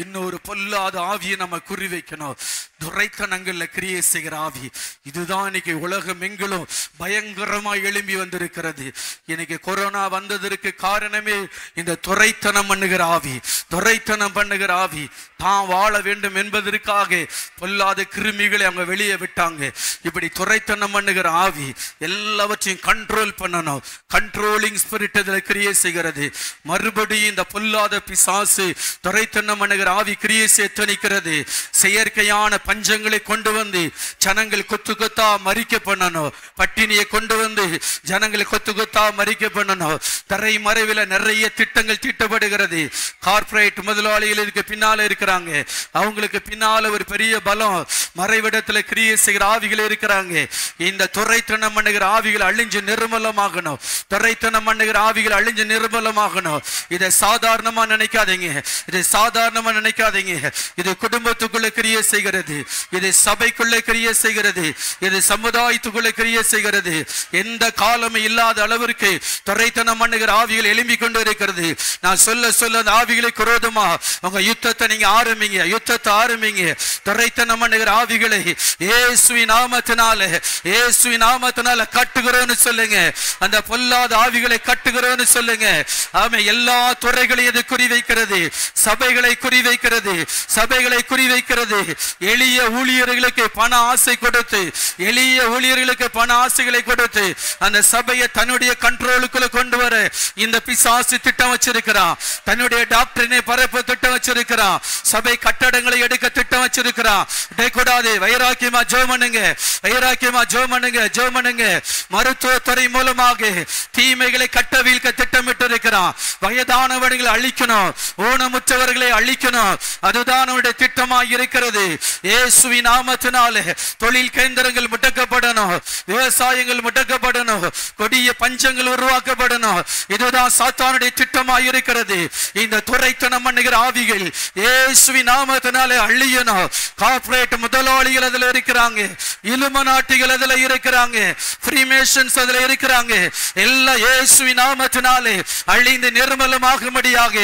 இன்னொரு பொல்லாத ஆவியை நம்ம குறி வைக்கணும். துரைத்தனங்கள்ல கிரியை செய்கிற ஆவி. இதுதான் இன்னைக்கு உலகம் எங்கிலும் பயங்கரமாய் எழும்பி வந்திருக்கிறது. இன்னைக்கு கொரோனா வந்ததற்கு காரணமே இந்த துரைத்தனம் பண்ணுகிற ஆவி, துரைத்தனம் பண்ணுகிற ஆவி. தான் வாழ வேண்டும் என்பதற்காக பொல்லாத கிருமிகளை அவங்க வெளியே விட்டாங்க. இப்படி துரைத்தனம் பண்ணுகிற ஆவி எல்லாவற்றையும் கண்ட்ரோல் பண்ணணும். கண்ட்ரோலிங் ஸ்பிரிட் இதில் கிரியை செய்கிறது. மறுபடியும் இந்த பொல்லாத பிசாசு துரைத்தனம் பண்ணுகிற ஆவி கிரியை செய்து செயற்கையான பஞ்சங்களை கொண்டு வந்து ஜனங்கள் கொத்து கொத்தா மறிக்க பண்ணணும். பட்டினியை கொண்டு வந்து ஜனங்களை கொத்து கொத்தா மறிக்க பண்ணணும். தரை மறைவில் நிறைய திட்டங்கள் தீட்டப்படுகிறது. கார்பரேட் முதலாளிகளுக்கு பின்னால இருக்கிறாங்க, அவங்களுக்கு பின்னால ஒரு பெரிய பலம் மறைவிடத்துல கிரியை செய்கிற ஆவிகள் இருக்கிறாங்க. இந்த துரைத்தனம் பண்ணுகிற ஆவிகள் அழிஞ்சு நிர்மலமாகணும். துரைத்தனம் பண்ணுகிற ஆவிகள் அழிஞ்சு நிர்மலமாகணும். இதை சாதாரணமா நினைக்காதீங்க, இதை சாதாரணமா நினைக்காதீங்க. இது குடும்பத்துக்குள்ள கிரியை செய்கிறது, இது சபைக்குள்ள கிரியை செய்கிறது, இது சமுதாயத்துக்குள்ள கிரியை செய்கிறது. எந்த காலமும் இல்லாத அளவிற்கு துரைத்தனம் பண்ணுகிற ஆவிகள் எழும்பி கொண்டு இருக்கிறது. நான் சொல்ல சொல்ல அந்த ஆவிகளுக்கு விரோதமா உங்க யுத்தத்தை நீங்க ஆரம்பிங்க, யுத்தத்தை ஆரம்பிங்க. துரைத்தனம் பண்ணுகிற ஆவிகளை இயேசுவின் நாமத்தினாலே, இயேசுவின் நாமத்தினால கட்டுகிறோன்னு சொல்லுங்க. அந்த பொல்லாத ஆவிகளை கட்டுகிறோன்னு சொல்லுங்க. ஆமே, எல்லா துறைகளையும் இது குறிவைக்கிறது. சபைகளை குறிவைக்கிறது, சபைகளை குறிவைக்கிறது. எளிய ஊழியர்களுக்கு பண ஆசை கொடுத்து, எளிய ஊழியர்களுக்கு பண ஆசைகளை கொடுத்து அந்த சபையை தன்னுடைய கண்ட்ரோலுக்குள்ள கொண்டு வர இந்த பிசாசு திட்டம் வச்சிருக்கிறான். தன்னுடைய டாக்டரினை பரப்ப திட்டம் வச்சிருக்கிறான். சபை கட்டடங்களை எடுக்க திட்டம் வச்சிருக்கிறான். கூடாது. வைராக்கியமா ஜெபம் பண்ணுங்க, வைராக்கியமா ஜெபம் பண்ணுங்க, ஜெபம் பண்ணுங்க. மருத்துவத்துறை மூலமாக தீமைகளை கட்ட வீழ்க்க திட்டமிட்டு இருக்கிறான். வயதானவர்களை அழிக்கணும், ஊனமுற்றவர்களை அழிக்கணும். அதுதான் அவனுடைய திட்டமாக இருக்கிறது. இயேசுவின் நாமத்தினாலே தொழில் கேந்திரங்கள் முடக்கப்படணும், விவசாயங்கள் முடக்கப்படணும், கொடிய பஞ்சங்கள் உருவாக்கப்படணும். இதுதான் சாத்தானுடைய திட்டமாக இருக்கிறது. இந்த துரைத்தனம் பண்ணுகிற ஆவிகள் இயேசுவின் நாமத்தினாலே அழியணும். கார்ப்பரேட் முதலாளிகள் அதுல இருக்கிறாங்க, இலுமனாட்டிகள் அதுல இருக்கிறாங்க, ஃப்ரீமேஷன்ஸ் அதுல இருக்கிறாங்க. எல்லா இயேசுவின் நாமத்தினாலே அழிந்து நிர்மலமாகும்படியாக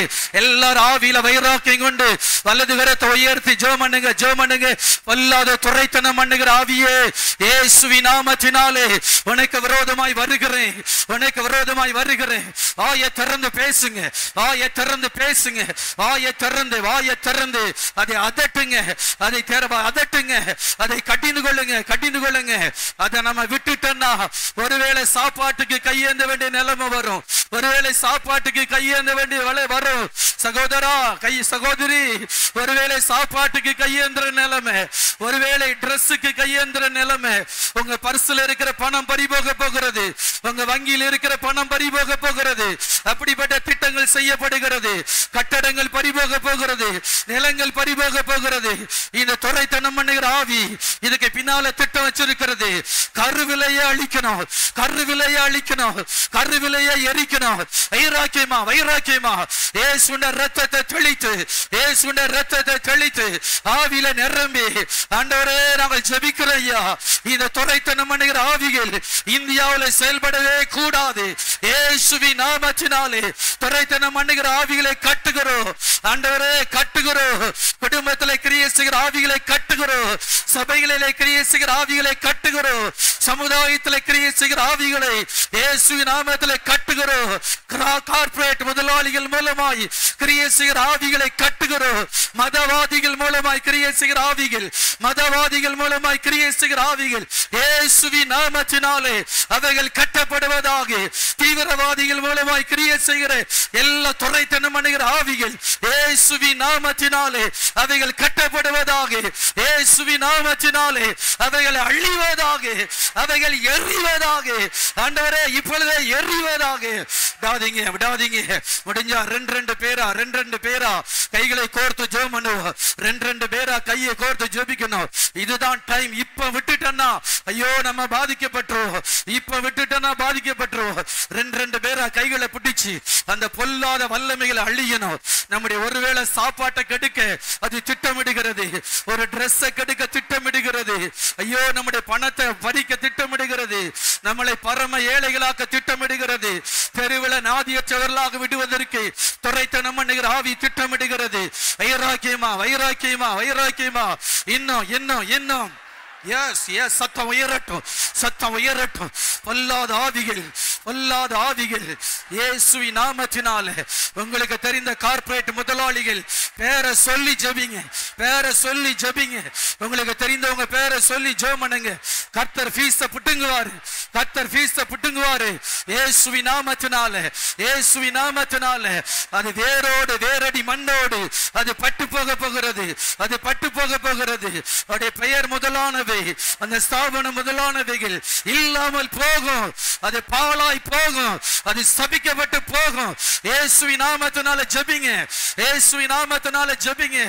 எல்லாரும் ஆவியில வைராக்கியம் கொண்டு வலது கரத்தை உயர்த்தி ஜெபம் பண்ணுங்க, ஜெபம் பண்ணுங்க. வல்லாத துரைத்தனம் பண்ணுகிற ஆவியே, இயேசுவின் நாமத்தினாலே உனக்கு விரோதமாய் வருகிறேன், உனக்கு விரோதமாய் வருகிறேன். வாயை திறந்து பேசுங்க, வாயை திறந்து பேசுங்க, வாயை திறந்து, வாயை திறந்து அதை அதட்டுங்க, அதை அதட்டுங்க, அதை கட்டிந்து கொள்ளுங்க, கட்டிந்து கொள்ளுங்க. அதை நம்ம விட்டுட்டோம்னா ஒருவேளை சாப்பாட்டுக்கு கையேந்த வேண்டிய நிலைமை வரும். ஒருவேளை சாப்பாட்டுக்கு கையேந்த வேண்டிய வேலை வரும். சகோதரா, சகோதரி, ஒருவேளை சாப்பாட்டுக்கு கையேந்திர நிலைமை, ஒருவேளை டிரெஸ்ஸுக்கு கையேந்திர நிலைமை, உங்க பர்ஸ்ல இருக்கிற பணம் பறிபோக போகிறது, உங்க வங்கியில் இருக்கிற பணம் பறிபோக போகிறது. அப்படிப்பட்ட திட்டங்கள் செய்யப்படுகிறது. கட்டடங்கள் பறிபோக போகிறது, நிலங்கள் பறிபோக போகிறது. இந்த துரைத்தனம் பண்ணுகிற ஆவி இதுக்கு பின்னால திட்டம் வச்சிருக்கிறது. கருவிலையை அழிக்கணும், கருவிலையை அழிக்கணும், கருவிலையை எரிக்கணும். வைராக்கியமா, வைராக்கியமா இயேசுவின் ரத்தத்தை தெளித்து, இயேசுவின் ரத்தத்தை தெளித்து ஆவியில நிரம்பி ஆண்டவரே நாங்கள் ஜெபிக்கிறோம் ஐயா. இந்த துரைத்தனம் பண்ணுகிற ஆவிகள் இந்தியாவில் செயல்படவே கூடாது. இயேசுவின் நாமத்தினாலே துரைத்தனம் பண்ணுகிற ஆவிகளை கட்டுகிறோம் ஆண்டவரே, கட்டுகிறோம். குடும்பத்திலே கிரியை செய்கிற ஆவிகளை கட்டுகிறோம், சபைகளிலே கிரியை செய்கிற ஆவிகளை கட்டுகிறோம், சமுதாயத்திலே கிரியை செய்கிற ஆவிகளை இயேசுவின் நாமத்திலே கட்டுகிறோம். கார்ப்பரேட் முதலாளிகள் மூலமாய் கிரியை செய்கிற ஆவிகளை கட்டுகிறோம். மதவாதிகள் மூலமாய் கிரியை செய்கிற ஆவிகள், மதவாதிகள் மூலமாய் கிரியை செய்கிற ஆவிகள் இயேசுவின் நாமத்தினாலே அவைகள் கட்டப்படுவதாக. தீவிரவாதிகள் மூலமாய் கிரியை செய்கிற எல்லா துரைத்தனம் பண்ணுகிற ஆவிகள் இயேசுவின் நாமத்தினாலே அவைகள் கட்டப்படுவதாக. இயேசுவின் நாமத்தினாலே அவைகள் அழிவதாக, அவைகள் எறிவதாக. ஆண்டவரே இப்பொழுதே எறிவதாக. விடாதீங்க, விடாதீங்க. முடிஞ்சா ரெண்டு பேரா கைகளை கோர்த்து ஜெபம் பண்ணுவோம். ரெண்டு பேரா கையை கோர்த்து ஜெபிக்கணும். இதுதான் டைம். இப்ப விட்டுட்டோம்னா ஐயோ நம்ம பாதிக்கப்பட்டுருவோம், இப்ப விட்டுட்டோம்னா பாதிக்கப்பட்டுருவோம். ரெண்டு பேரா கைகளை பிடிச்சு அந்த பொல்லாத வல்லமைகளை அழியணும். நம்முடைய ஒருவேளை சாப்பாட்டை கெடுக்க அது திட்டமிடுகிறது, ஒரு டிரெஸ்ஸை கெடுக்க திட்டமிடுகிறது, ஐயோ நம்முடைய பணத்தை பறிக்க திட்டமிடுகிறது, நம்மளை பரம ஏழைகளாக்க திட்டமிடுகிறது, தெருவில் நாதியற்றவர்களாக விடுவதற்கு துரைத்தனம் பண்ணுகிற ஆவி திட்டமிடுகிறது. வைராக்கியமா, வைராக்கியமா, வைராக்கியமா. இன்னும் எஸ் எஸ் சத்தம் உயரட்டும், சத்தம் உயரட்டும். பொல்லாத ஆவிகள், பொல்லாத ஆவிகள் இயேசுவின் நாமத்தினாலே. உங்களுக்கு தெரிந்த கார்ப்பரேட் முதலாளிகள் பேரை சொல்லி ஜெபிங்க, பேரை சொல்லி ஜெபிங்க. உங்களுக்கு தெரிந்தவங்க பேரை சொல்லி ஜெபம் பண்ணுங்க. கர்த்தர் ஃபீஸை புட்டுங்குவாரு, கர்த்தர் ஃபீஸை புட்டுங்குவாரு. இயேசுவின் நாமத்தினாலே, இயேசுவின் நாமத்தினாலே அது வேரோடு வேரடி மண்ணோடு அது பட்டு போக போகிறது, அது பட்டு போக போகிறது. அவருடைய பெயர் முதலானவை, அந்த ஸ்தாபனம் முதலானவைகள் இல்லாமல் போகும், அது பாழாய் போகும், அது சபிக்கப்பட்டு போகும். இயேசுவின் நாமத்தினால ஜெபிங்க, இயேசுவின் நாமத்தினால ஜெபிங்க.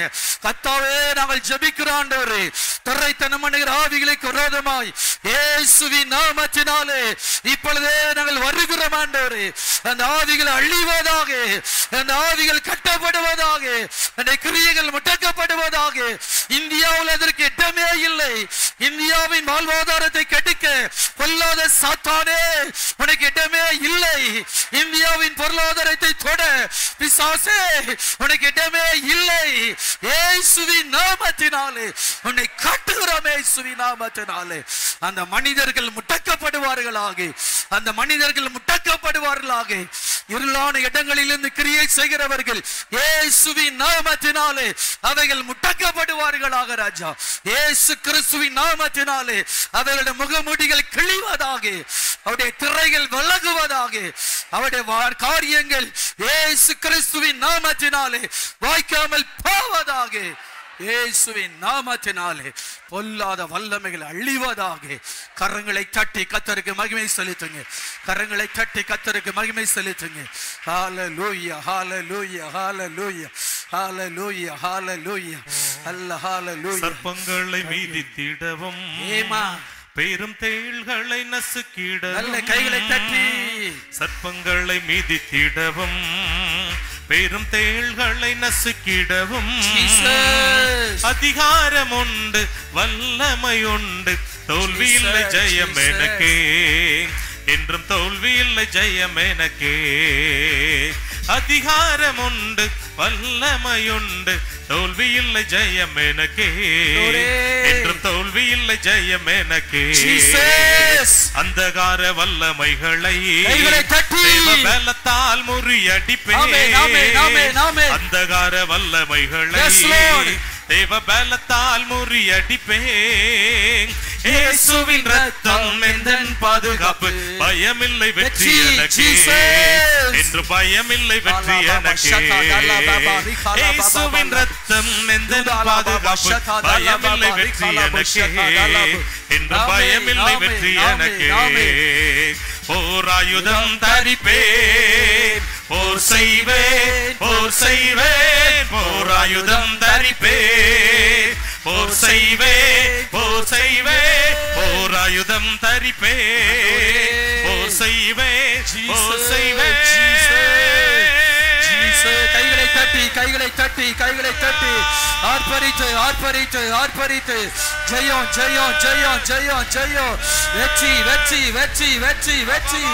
கர்த்தாவே நாங்கள் ஜெபிக்கிறோம் ஆண்டவரே, துரைத்தனம் பண்ணுகிற ஆவிகளுக்கு விரோதமாய் இயேசுவின் நாமத்தினாலே இப்பொழுதே நாங்கள் வருகிறோம் ஆண்டவரே. அந்த ஆவிகள் அழிவதாக, அந்த ஆவிகள் கட்டப்படுவதாக, அந்த கிரியைகள் முடக்கப்படுவதாக. இந்தியாவில் அதற்கு இடமே இல்லை. இந்தியாவின் வாழ்வாதாரத்தை கெடுக்க பொல்லாத சாத்தானே உனக்கு இடமே இல்லை. இந்தியாவின் பொருளாதாரத்தை தொட பிசாசே உனக்கு இடமே இல்லை. இயேசுவின் நாமத்தினாலே உன்னை காட்டுகிறோம், இயேசுவின் நாமத்தினாலே. அந்த மனிதர்கள் முடக்கப்படுவார்களாக, அந்த மனிதர்கள் முடக்கப்படுவார்களாக. இருளான இடங்களிலிருந்து கிரியை செய்கிறவர்கள் இயேசுவின் நாமத்தினாலே அவைகள் முடக்கப்படுவார்களாக. ராஜா இயேசு கிறிஸ்துவின் நாமத்தினாலே அவர்களுடைய முகமூடிகள் கிழிவதாக, அவருடைய திரைகள் விலகுவதாக, அவருடைய காரியங்கள் இயேசு கிறிஸ்துவின் நாமத்தினாலே வாய்க்காமல் போவதாக. இயேசுவின் நாமத்தினாலே பொல்லாத வல்லமைகள் அழிவதாக. கரங்களை தட்டி கர்த்தருக்கு மகிமை செலுத்துங்க, கரங்களை தட்டி கர்த்தருக்கு மகிமை செலுத்துங்க. ஹalleluya, ஹalleluya, ஹalleluya, ஹalleluya, ஹalleluya, ஹalleluya. சர்ப்பங்களை மீதித்திடவும் பெரும் தேள்களை நசுக்கிடவும், நல்ல கைகளை தட்டி சர்ப்பங்களை மீதித்திடவும் பெரும் தேள்களை நசுக்கிடவும் அதிகாரம் உண்டு, வல்லமை உண்டு. தோல்வி இல்லை ஜெயம் எனக்கே, என்றும் தோல்வி இல்லை ஜெயம் எனக்கே. அதிகாரம் உண்டு, வல்லமை உண்டு. தோல்வி இல்லை ஜெயம் எனக்கே, என்றும் தோல்வி இல்லை ஜெயம் எனக்கே. அந்தகார வல்லமைகளை பலத்தால் முறியடிப்பேன், அந்தகார வல்லமைகளை தேவ பலத்தால் முறியடிப்பேன். இயேசுவின் ரத்தம் எந்தன் பாதுகாப்பு, பயமில்லை வெற்றி எனக்கு என்று, பயமில்லை வெற்றி எனக்கு. இயேசுவின் ரத்தம் எந்தன் பாதுகாப்பு, பயமில்லை வெற்றி எனக்கு என்று, பயமில்லை வெற்றி எனக்கு. போராயுதம் தரிப்பேன், போர் செய்வேன், போர் செய்வேன், போராயுதம் தரிப்பேன், போர் செய்வேன், போர் செய்வேன், போராயுதம் தரிப்பேன், போர் செய்வேன், போர் செய்வேன். கைகளை தட்டி, கைகளை தட்டி, கைகளை தட்டி ஆர்ப்பரித்து, ஆர்ப்பரித்து, ஆர்ப்பரித்து, ஜெயம், ஜெயம், ஜெயம், ஜெயம், ஜெயம், வெற்றி, வெற்றி, வெற்றி, வெற்றி, வெற்றி.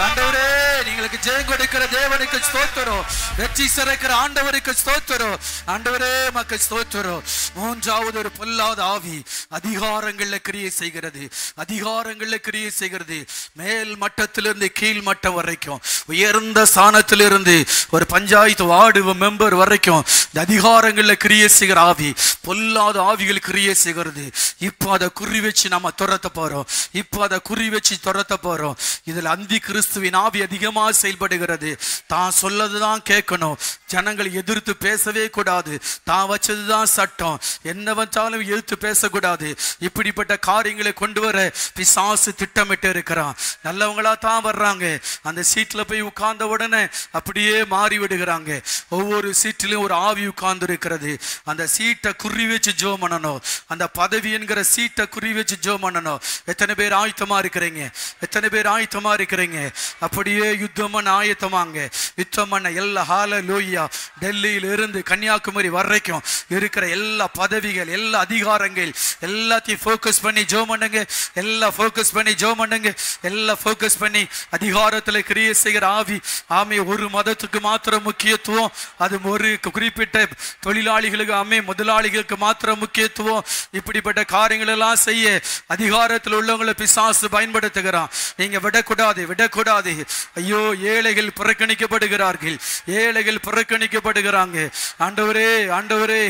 ஆண்டவரே, நீங்களுக்கு ஜெயம் கொடுக்கிற தேவனுக்கு ஸ்தோத்திரம், வெற்றி சிறக்கிற ஆண்டவருக்கு ஸ்தோத்திரம். ஆண்டவரே, மக்கள் ஸ்தோத்திரம். மூன்றாவது ஒரு பொல்லாத ஆவி அதிகாரங்கள்ல கிரியை செய்கிறது, அதிகாரங்கள்ல கிரியை செய்கிறது. மேல் மட்டத்திலிருந்து கீழ் மட்டம் வரைக்கும், உயர்ந்த ஸ்தானத்திலிருந்து ஒரு பஞ்சாயத்து வார்டு மெம்பர் வரைக்கும் இந்த அதிகாரங்கள்ல கிரியை செய்கிற ஆவி, பொல்லாத ஆவிகள் கிரியை செய்கிறது. இப்போ அதை குறி வச்சு நம்ம துரத்த போறோம், இப்போ அதை குறி வச்சு துரத்த போறோம். இதுல அந்தி கிறிஸ்துவின் ஆவி அதிகமா செயல்படுகிறது. தான் சொல்லதுதான் கேட்கணும், ஜனங்களை எதிர்த்து பேசவே கூடாது, தான் வச்சதுதான் சட்டம், என்ன வச்சாலும் எதிர்த்து பேசக்கூடாது. இப்படிப்பட்ட காரியங்களை கொண்டு வர பிசாசு திட்டமிட்டு இருக்கிறான். நல்லவங்களா தான் வர்றாங்க, அந்த சீட்ல போய் உட்கார்ந்த உடனே அப்படியே மாறி விடுகிறாங்க. ஒவ்வொரு சீட்டிலும் ஒரு ஆவி உட்கார்ந்து இருக்கிறது. அந்த சீட்டை குறி வச்சு ஜெபம் பண்ணணும், அந்த பதவி என்கிற சீட்டை குறி வச்சு ஜெபம் பண்ணணும். எத்தனை பேர் ஆயத்தமா இருக்கிறீங்க? எத்தனை பேர் ஆயத்தமா இருக்கிறீங்க? அப்படியே யுத்தம் பண்ண ஆயத்தமாங்க. யுத்தம் பண்ண எல்லா ஹalleluya, டெல்லியில இருந்து கன்னியாகுமரி வரைக்கும் இருக்கிற எல்லா பதவிகள், எல்லா அதிகாரங்கள் எல்லாத்தையும் ஃபோக்கஸ் பண்ணி ஜெபம் பண்ணுங்க. எல்லாம் ஃபோக்கஸ் பண்ணி ஜெபம் பண்ணுங்க. எல்லாம் ஃபோக்கஸ் பண்ணி அதிகாரத்தில் கிரியை செய்கிற ஆவி. ஆமே, ஒரு மதத்துக்கு மாத்திரம் முக்கியத்துவம், அது ஒரு குறிப்பிட்ட தொழிலாளிகளுக்கு, ஆமே, முதலாளிகளுக்கு மாத்திரம் முக்கியத்துவம். இப்படிப்பட்ட காரியங்கள் எல்லாம் செய்ய அதிகாரத்தில் உள்ளவங்களை பிசாசு பயன்படுத்துகிறான். நீங்க விடக்கூடாது, விடக்கூடாது. ஐயோ, ஏழைகள் புறக்கணிக்கப்படுகிறார்கள், ஏழைகள் புறக்கணிக்கப்படுகிறாங்க. ஆண்டவரே, ஆண்டவரே,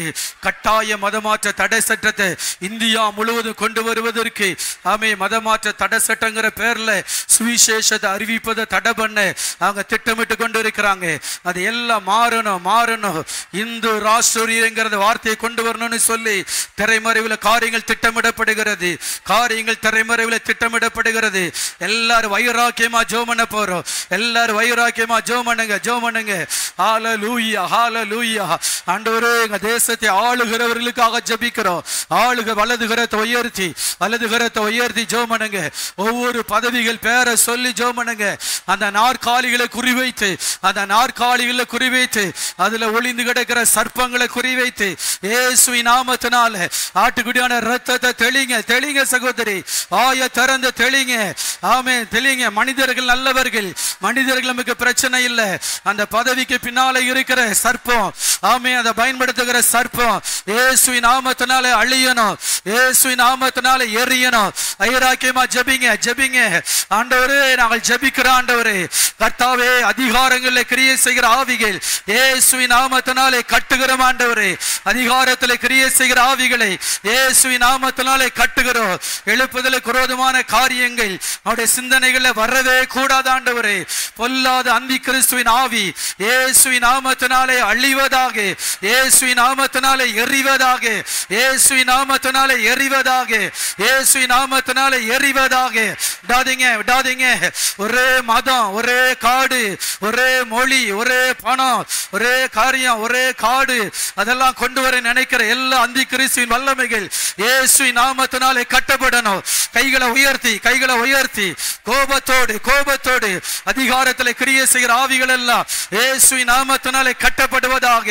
கட்டாய மதமாற்ற தடை சட்டத்தை இந்தியா முழுவதும் கொண்டு வருவதற்கு, ஆமே, மதமாற்ற தடை சட்டங்கிற பேர்ல சுவிசேஷத்தை அறிவிப்பதை தடை பண்ண அவங்க திட்டமிட்டு கொண்டு இருக்கிறாங்க. அது எல்லாம் மாறணும், மாறணும். இந்து ராஷ்டிரியங்கிறத வார்த்தையை கொண்டு வரணும்னு சொல்லி திரைமறைவில் காரியங்கள் திட்டமிடப்படுகிறது, காரியங்கள் திரைமறைவில் திட்டமிடப்படுகிறது. எல்லாரும் வைராக்கியமா ஜெபம் பண்ண போறோம். எல்லாரும் வைராக்கியமா ஜெபம் பண்ணுங்க, ஜெபம் பண்ணுங்க. ஹalleluya, ஹalleluya. ஆண்டவரே, எங்க தேசத்தை ஆளுகிறவர்களுக்காக ஜெபிக்கிறோம். ஆளுக வலது கரத்தை உயர்த்தி, வலது கரத்தை உயர்த்தி ஜெபம் பண்ணுங்க. ஒவ்வொரு பதவிகள் பேரை சொல்லி ஜெபம் பண்ணுங்க. அந்த நாற்காலிகளை குறிவைத்து, அந்த நாற்காலிகளை குறிவைத்து, அதுல ஒளிந்து கிடக்கிற சர்ப்பங்களை குறிவைத்து இயேசுவின் நாமத்தினால ஆட்டுக்குட்டியான ரத்தத்தை தெளிங்க, தெளிங்க சகோதரி, ஆய திறந்து தெளிங்க. ஆமே, தெளிங்க. மனிதர்கள் நல்லவர்கள், மனிதர்கள் நமக்கு பிரச்சனை இல்லை. அந்த பதவிக்கு பின்னால இருக்கிற சர்ப்பம், ஆமே, அதை பயன்படுத்துகிற சர்ப்பம் இயேசுவின் நாமத்தினால அழியணும், இயேசுவின் நாமத்தினால எரியணும். ஐராக்கியமா ஜெபிங்க, ஜெபிங்க. ஆண்டவரே, நாங்கள் ஜெபிக்கிறோம். ஆண்டவரே கர்த்தாவே, அதிகாரங்களில் கிரியை செய்கிற ஆவிகள் இயேசுவின் நாமத்தினாலே கட்டுகிறோம். ஆண்டவரே, அதிகாரத்தில் கிரியை செய்கிற ஆவிகளை இயேசுவின் நாமத்தினாலே கட்டுகிறோம். எழுப்புதலுக்கு விரோதமான காரியங்கள் அவருடைய சிந்தனைகளை வரவே கூடாது. ஆண்டவரே, பொல்லாத அந்தி கிறிஸ்துவின் ஆவி இயேசுவின் நாமத்தினாலே அழிவதாக, இயேசுவின் நாமத்தினாலே எரிவதாக, இயேசுவின் நாமத்தினாலே எரிவதாக, இயேசுவின் நாமத்தினாலே எரிவதாக. விடாதீங்க, விடாதீங்க. ஒரே மதம், ஒரே காடு, ஒரே மொழி, ஒரே பணம், ஒரே காரியம், ஒரே காடு, அதெல்லாம் கொண்டு வர நினைக்கிற எல்லா அந்தி கிறிஸ்துவின் வல்லமைகள் இயேசுவின் நாமத்தினாலே கட்டப்படணும். கைகளை உயர்த்தி, கைகளை உயர்த்தி, கோபத்தோடு, கோபத்தோடு அதிகாரத்தில் கிரியை செய்கிற ஆவிகள் எல்லாம் இயேசுவின் நாமத்தினாலே கட்டப்படுவதாக,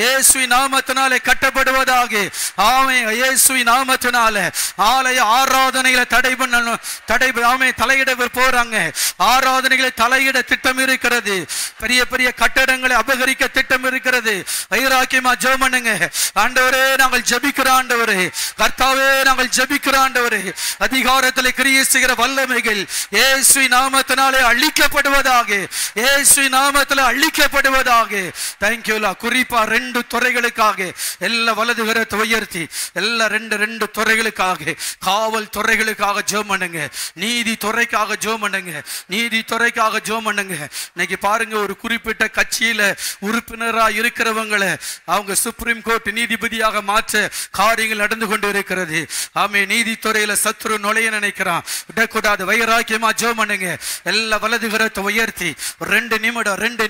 இயேசுவின் நாமத்தினாலே கட்டப்படுவதாக. ஆமே, இயேசுவின் நாமத்தினாலே ஆலய ஆராதனைகளை தடை பண்ணணும், தடை, ஆமே, தலையிட போறாங்க. ஆராதனைகளை தலையிட திட்டம் இருக்கிறது. பெரிய பெரிய கட்டடங்களை அபகரிக்க திட்டம் இருக்கிறது. வைராக்கியமா ஜெபம் பண்ணுங்க. ஆண்டவரே, நாங்கள் ஜெபிக்கிறோம். ஆண்டவரே கர்த்தாவே, நாங்கள் ஜெபிக்கிறோம். ஆண்டவரே, அதிகாரத்தில் கிரியை செய்கிற வல்லமைகள் இயேசுவின் நாமத்தினாலே அழிக்கப்படுவதாக, அழிக்கப்படுவதாக, இயேசு நாமத்தில் அழிக்கப்படுவதாக. தேங்க்யூ லா. குறிப்பா 2 துறைகளுக்காக எல்லா வலது கரத்தை உயர்த்தி எல்லா 2 துறைகளுக்காக, காவல் துறைகளுக்காக ஜெபம் பண்ணுங்க, நீதி துறைக்காக ஜெபம் பண்ணுங்க, நீதி துறைக்காக ஜெபம் பண்ணுங்க. இன்னைக்கு பாருங்க, ஒரு குறிப்பிட்ட கட்சியில உறுப்பினரா இருக்கிறவங்களை அவங்க சுப்ரீம் கோர்ட் நீதிபதியாக மாற்ற காரியங்கள் நடந்து கொண்டு இருக்கிறது. ஆமே, நீதித்துறையில சத்துரு நுழைய நினைக்கிறான், விடக்கூடாது. வைராக்கியமா ஜெபம் பண்ணுங்க. எல்லா வலது கரத்தை உயர்த்தி 2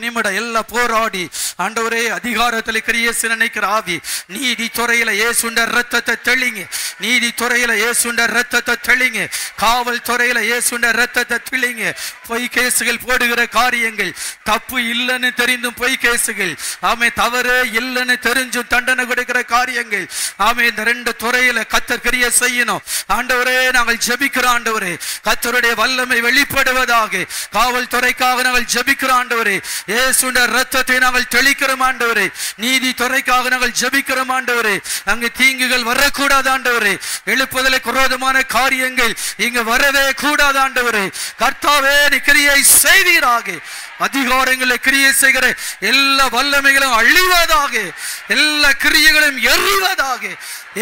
நிமிடம் எல்லாம் போராடி, ஆண்டவரே அதிகாரத்தில் கிரியேசு நினைக்கிற ஆவி, நீதித்துறையில இயேசுண்ட ரத்தத்தை தெளிங்க, நீதித்துறையில இயேசுண்ட ரத்தத்தை தெளிங்க, காவல்துறையில இயேசுண்ட ரத்தத்தை தெளிங்க. பொய் கேசுகள் போடுகிற காரியங்கள், தப்பு இல்லைன்னு தெரிந்தும் பொய் கேசுகள், ஆமே தவறு இல்லைன்னு தெரிஞ்சும் தண்டனை கொடுக்கிற காரியங்கள், ஆமே இந்த 2 துறையில கர்த்தர் கிரியை செய்யணும். ஆண்டவரே நாங்கள் ஜெபிக்கிறோம். ஆண்டவரே கர்த்தருடைய வல்லமை வெளிப்படுவதாக. காவல்துறைக்காக நாங்கள் ஜெபிக்கிறோம். ஆண்டவரே இயேசுவின் இரத்தத்தை நாங்கள் தெளிக்கிறோம். ஆண்டவரே நீதித்துறைக்காக நாங்கள் ஜெபிக்கிறோம். ஆண்டவரே அங்கு தீங்குகள் வரக்கூடாது. ஆண்டவரே எழுப்புதலுக்கு விரோதமான காரியங்கள் இங்கு வரவே கூடாது. ஆண்டவரே கர்த்தாவே நீ கிரியை செய்வீராக. அதிகாரங்களை கிரியை செய்கிற எல்லா வல்லமைகளும் அழிவதாக, எல்லா கிரியைகளும் எறிவதாக,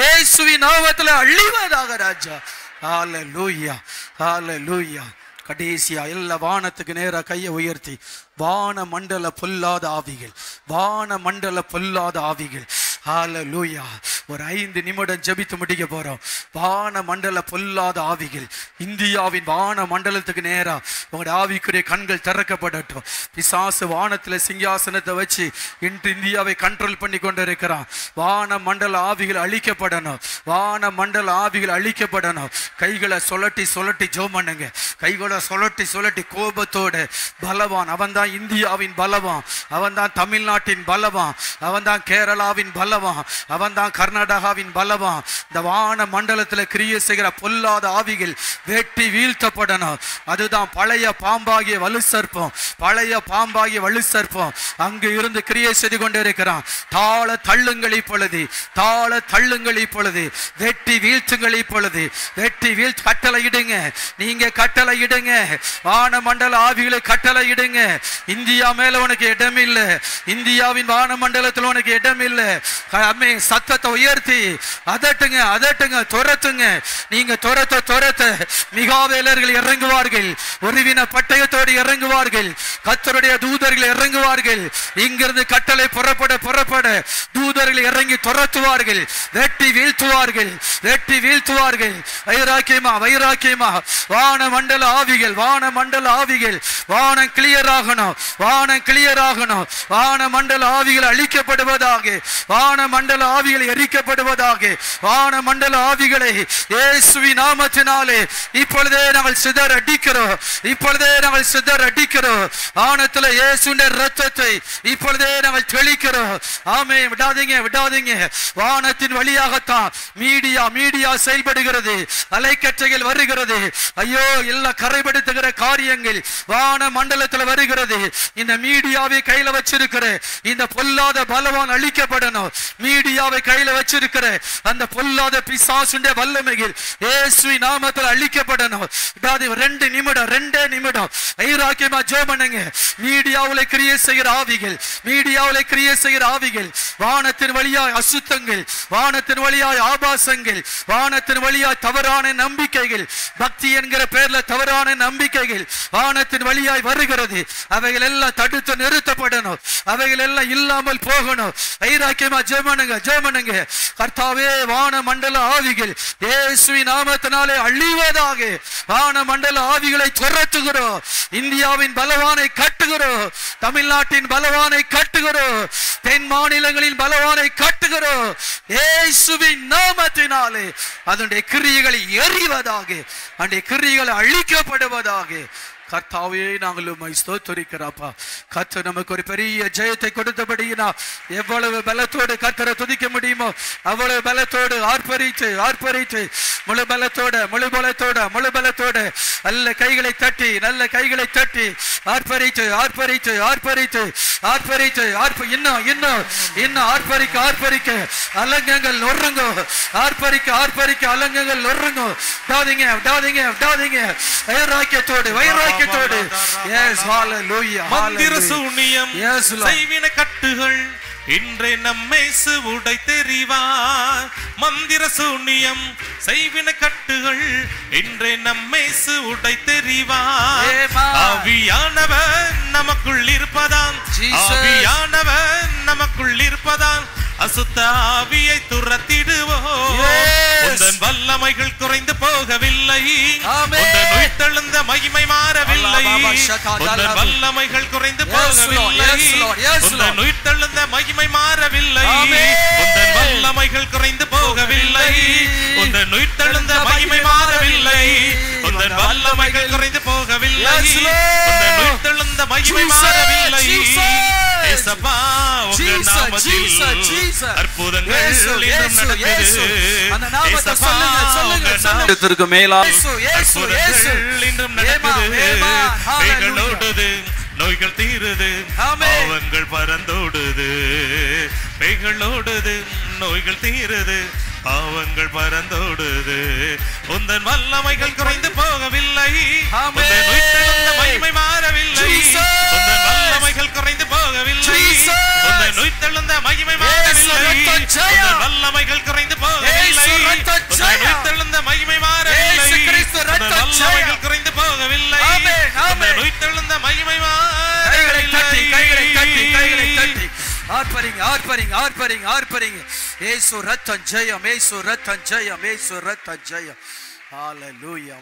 இயேசுவின் நாமத்தில் அழிவதாக ராஜா. ஹல்லேலூயா, ஹல்லேலூயா. கடைசியா எல்லா வானத்துக்கு நேரா கையை உயர்த்தி, வான மண்டல பொல்லாத ஆவிகள், வான மண்டல பொல்லாத ஆவிகள், ஹல்லேலூயா. ஒரு 5 நிமிடம் ஜெபித்து முடிக்க போறோம். வான மண்டல பொல்லாத ஆவிகள், இந்தியாவின் வான மண்டலத்துக்கு நேரா உங்களுடைய ஆவிக்குரிய கண்கள் திறக்கப்படட்டும். பிசாசு வானத்துல சிங்காசனத்தை வச்சு இன்று இந்தியாவை கண்ட்ரோல் பண்ணி கொண்டு இருக்கிறான். வான மண்டல ஆவிகள் அழிக்கப்படணும், வான மண்டல ஆவிகள் அழிக்கப்படணும். கைகளை சுழட்டி சுழட்டி ஜெபம் பண்ணுங்க, கைகளை சுழட்டி சுழட்டி. கோபத்தோட பலவான் அவன் தான், இந்தியாவின் பலவான் அவன் தான், தமிழ்நாட்டின் பலவான் அவன் தான், கேரளாவின் பலவான் அவன் தான், கர்நாடகாவின் பலவான். இந்த வான மண்டலத்தில் கிரியை செய்கிற பொல்லாத ஆவிகள் வெட்டி வீழ்த்தப்படணும். அதுதான் பழைய பாம்பாகிய வலு சர்ப்பம், பழைய பாம்பாகிய வலு சர்ப்பம் அங்கு இருந்து கிரியை செய்து கொண்டே இருக்கிறான். தாழ தள்ளுங்கள் இப்பொழுது, தாழ தள்ளுங்கள் இப்பொழுது, வெட்டி வீழ்த்துங்கள் இப்பொழுது, வெட்டி வீழ்த்து. கட்டளை இடுங்க, நீங்க கட்டளை இடுங்க, வான மண்டல ஆவிகளை கட்டளை இடுங்க. இந்தியா மேல உனக்கு இடம் இல்லை, இந்தியாவின் வான மண்டலத்தில் உனக்கு இடம் இல்லை. சத்தத்தை உயர்த்தி அதட்டுங்க, அதட்டுங்க, துரத்துங்க. நீங்க துரத்த துரத்த மிகாவேலர்கள் இறங்குவார்கள், ஒருவின பட்டயத்தோடு இறங்குவார்கள், கர்த்தருடைய தூதர்கள் இறங்குவார்கள். இங்கிருந்து கட்டளை புறப்பட புறப்பட தூதர்கள் இறங்கி துரத்துவார்கள், வெட்டி வீழ்த்துவார்கள், வெட்டி வீழ்த்துவார்கள். வைராக்கியமா, வைராக்கியமா. வான மண்டல ஆவிகள், வான மண்டல ஆவிகள், வானம் கிளியர் ஆகணும், வானம் கிளியர் ஆகணும். வான மண்டல ஆவிகள் அழிக்கப்படுவதாக, வான மண்டல ஆவிகள் எரிக்கப்படுவதாக. வான மண்டல ஆவிகளை இயேசுவின் நாமத்தினாலே இப்பொழுதே நாங்கள் சிதற அடிக்கிறோம், இப்பொழுதே நாங்கள் சிதற அடிக்கிறோம். வானத்துல இயேசுவின் இரத்தத்தை இப்பொழுதே நாங்கள் தெளிக்கிறோம். ஆமே, விடாதீங்க, விடாதீங்க. வானத்தின் வழியாகத்தான் மீடியா செயல்படுகிறது, அலைக்கற்றைகள் வருகிறது. ஐயோ, எல்லாம் கரைபடுத்துகிற காரியங்கள் வான மண்டலத்தில் வருகிறது. இந்த மீடியாவை கையில வச்சிருக்கிற இந்த பொல்லாத பலவான் அழிக்கப்படணும். மீடியாவை கையில வச்சிருக்கிற அந்த பொல்லாத பிசாசுடைய வல்லமைகள் இயேசுவின் நாமத்தில் அழிக்கப்படணும். 2 நிமிடம், 2 நிமிடம் வைராக்கியமா ஜெபம் பண்ணுங்க. மீடியாவில் கிரியை செய்கிற ஆவிகள், மீடியாவில் கிரியை செய்கிற ஆவிகள், வானத்தின் வழியாய் அசுத்தங்கள், வானத்தின் வழியாய் ஆபாசங்கள், வானத்தின் வழியாய் தவறான நம்பிக்கைகள், பக்தி என்கிற பேர்ல தவறான நம்பிக்கைகள் வானத்தின் வழியாய் வருகிறது. அவைகள் எல்லாம் தடுத்து நிறுத்தப்படணும், அவைகள் எல்லாம் இல்லாமல் போகணும். வைராக்கியமா ஜெபம் பண்ணுங்க, ஜெபம் பண்ணுங்க. கர்த்தாவே, வான மண்டல ஆவிகள் இயேசுவின் நாமத்தினாலே அழிவதாக. வான மண்டல ஆவிகளை துரத்துகிறோம். இந்தியாவின் பலவானை கட்டுகிறோம், தமிழ்நாட்டின் பலவானை கட்டுகிறோம், தென் மாநிலங்களின் பலவானை கட்டுகிறோம். இயேசுவின் நாமத்தினாலே அதனுடைய கிரியைகளை எறிவதாக, அந்த கிரியைகளை அழிக்கப்படுவதாக. கர்த்தாவே, நாங்கள் உம்மை ஸ்தோத்திரிக்கிறோம்ப்பா. கர்த்தர் நமக்கு ஒரு பெரிய ஜெயத்தை கொடுத்தபடியினா எவ்வளவு பலத்தோடு கர்த்தரை துதிக்க முடியுமோ அவ்வளவு பலத்தோடு ஆர்ப்பரித்து ஆர்ப்பரித்து முழு பலத்தோட முழு பலத்தோட முழு பலத்தோட நல்ல கைகளை தட்டி நல்ல கைகளை தட்டி ஆர்ப்பரித்து ஆர்ப்பரித்து ஆர்ப்பரித்து ஆர்ப்பரித்து இன்னும் இன்னும் இன்னும் ஆர்ப்பரிக்க ஆர்ப்பரிக்க அலங்கங்கள் நொறுங்கோ. ஆர்ப்பரிக்க ஆர்ப்பரிக்க அலங்கங்கள் நொறுங்கோ. விடாதீங்க விடாதீங்க விடாதீங்க. வைராக்கியத்தோடு வைராக்கியத்தோடு. எஸ் ஹalleluya. மந்திர சூனியம் Yes, Lord. செய்வின கட்டுகள் இன்றே நம்மேசு உடை தெரிவார். மந்திர சூனியம் செய்வின கட்டுகள் இன்றே நம்மேசு உடை தெரிவார். ஆவியானவர் நமக்குள் இருப்பதால் ஆவியானவர் நமக்குள் இருப்பதால் அசுத்த ஆவியை துரத்திடுவோம். உந்தன் வல்லமைகள் குறைந்து போகவில்லை. உந்தன் உயிர்த்தெழுந்த மகிமை மாறவில்லை. உந்தன் வல்லமைகள் குறைந்து போகவில்லை. உந்தன் உயிர்த்தெழுந்த மகிமை மாறவில்லை. உந்தன் வல்லமைகள் குறைந்து போகவில்லை. உந்தன் உயிர்த்தெழுந்த மகிமை மாறவில்லை. உந்தன் வல்லமைகள் குறைந்து போகவில்லை. உந்தன் உயிர்த்தெழுந்த மகிமை மாறவில்லை. ஏசப்பா உங்க நாமத்தில் அற்புதங்கள் இன்னும் நடக்குது. அந்த நாமத்தை சொல்லுங்க சொல்லுங்க சொல்லுங்க. அற்புதங்கள் இன்னும் நடக்குது. பேய்கள் ஓடுது, நோய்கள் தீருது, பாவங்கள் பறந்தோடுது. பேய்கள் ஓடுது, நோய்கள் தீருது, பாவங்கள் பறந்தோடுது. உந்தன் வல்லமைகள் குறைந்து போகவில்லை. உந்தன் உயிர்த்தெழுந்த மகிமை மாறவில்லை. உந்தன் வல்லமைகள் குறைந்து போகவில்லை. உந்தன் உயிர்த்தெழுந்த மகிமை மாறவில்லை. உந்தன் வல்லமைகள் குறைந்து போகவில்லை. உந்தன் உயிர்த்தெழுந்த மகிமை மாறவில்லை. உந்தன் வல்லமைகள் குறைந்து போகவில்லை. உந்தன் உயிர்த்தெழுந்த மகிமை மாறவில்லை. கைகளை தட்டி கைகளை தட்டி ஆர்ப்பரிங்க ஆர்ப்பரிங்க ஆர்ப்பரிங்க ஆர்ப்பரிங்க. இயேசு ரத்தம் ஜெயம், இயேசு ரத்தம் ஜெயம், இயேசு ரத்தம் ஜெயம். ஹalleluya.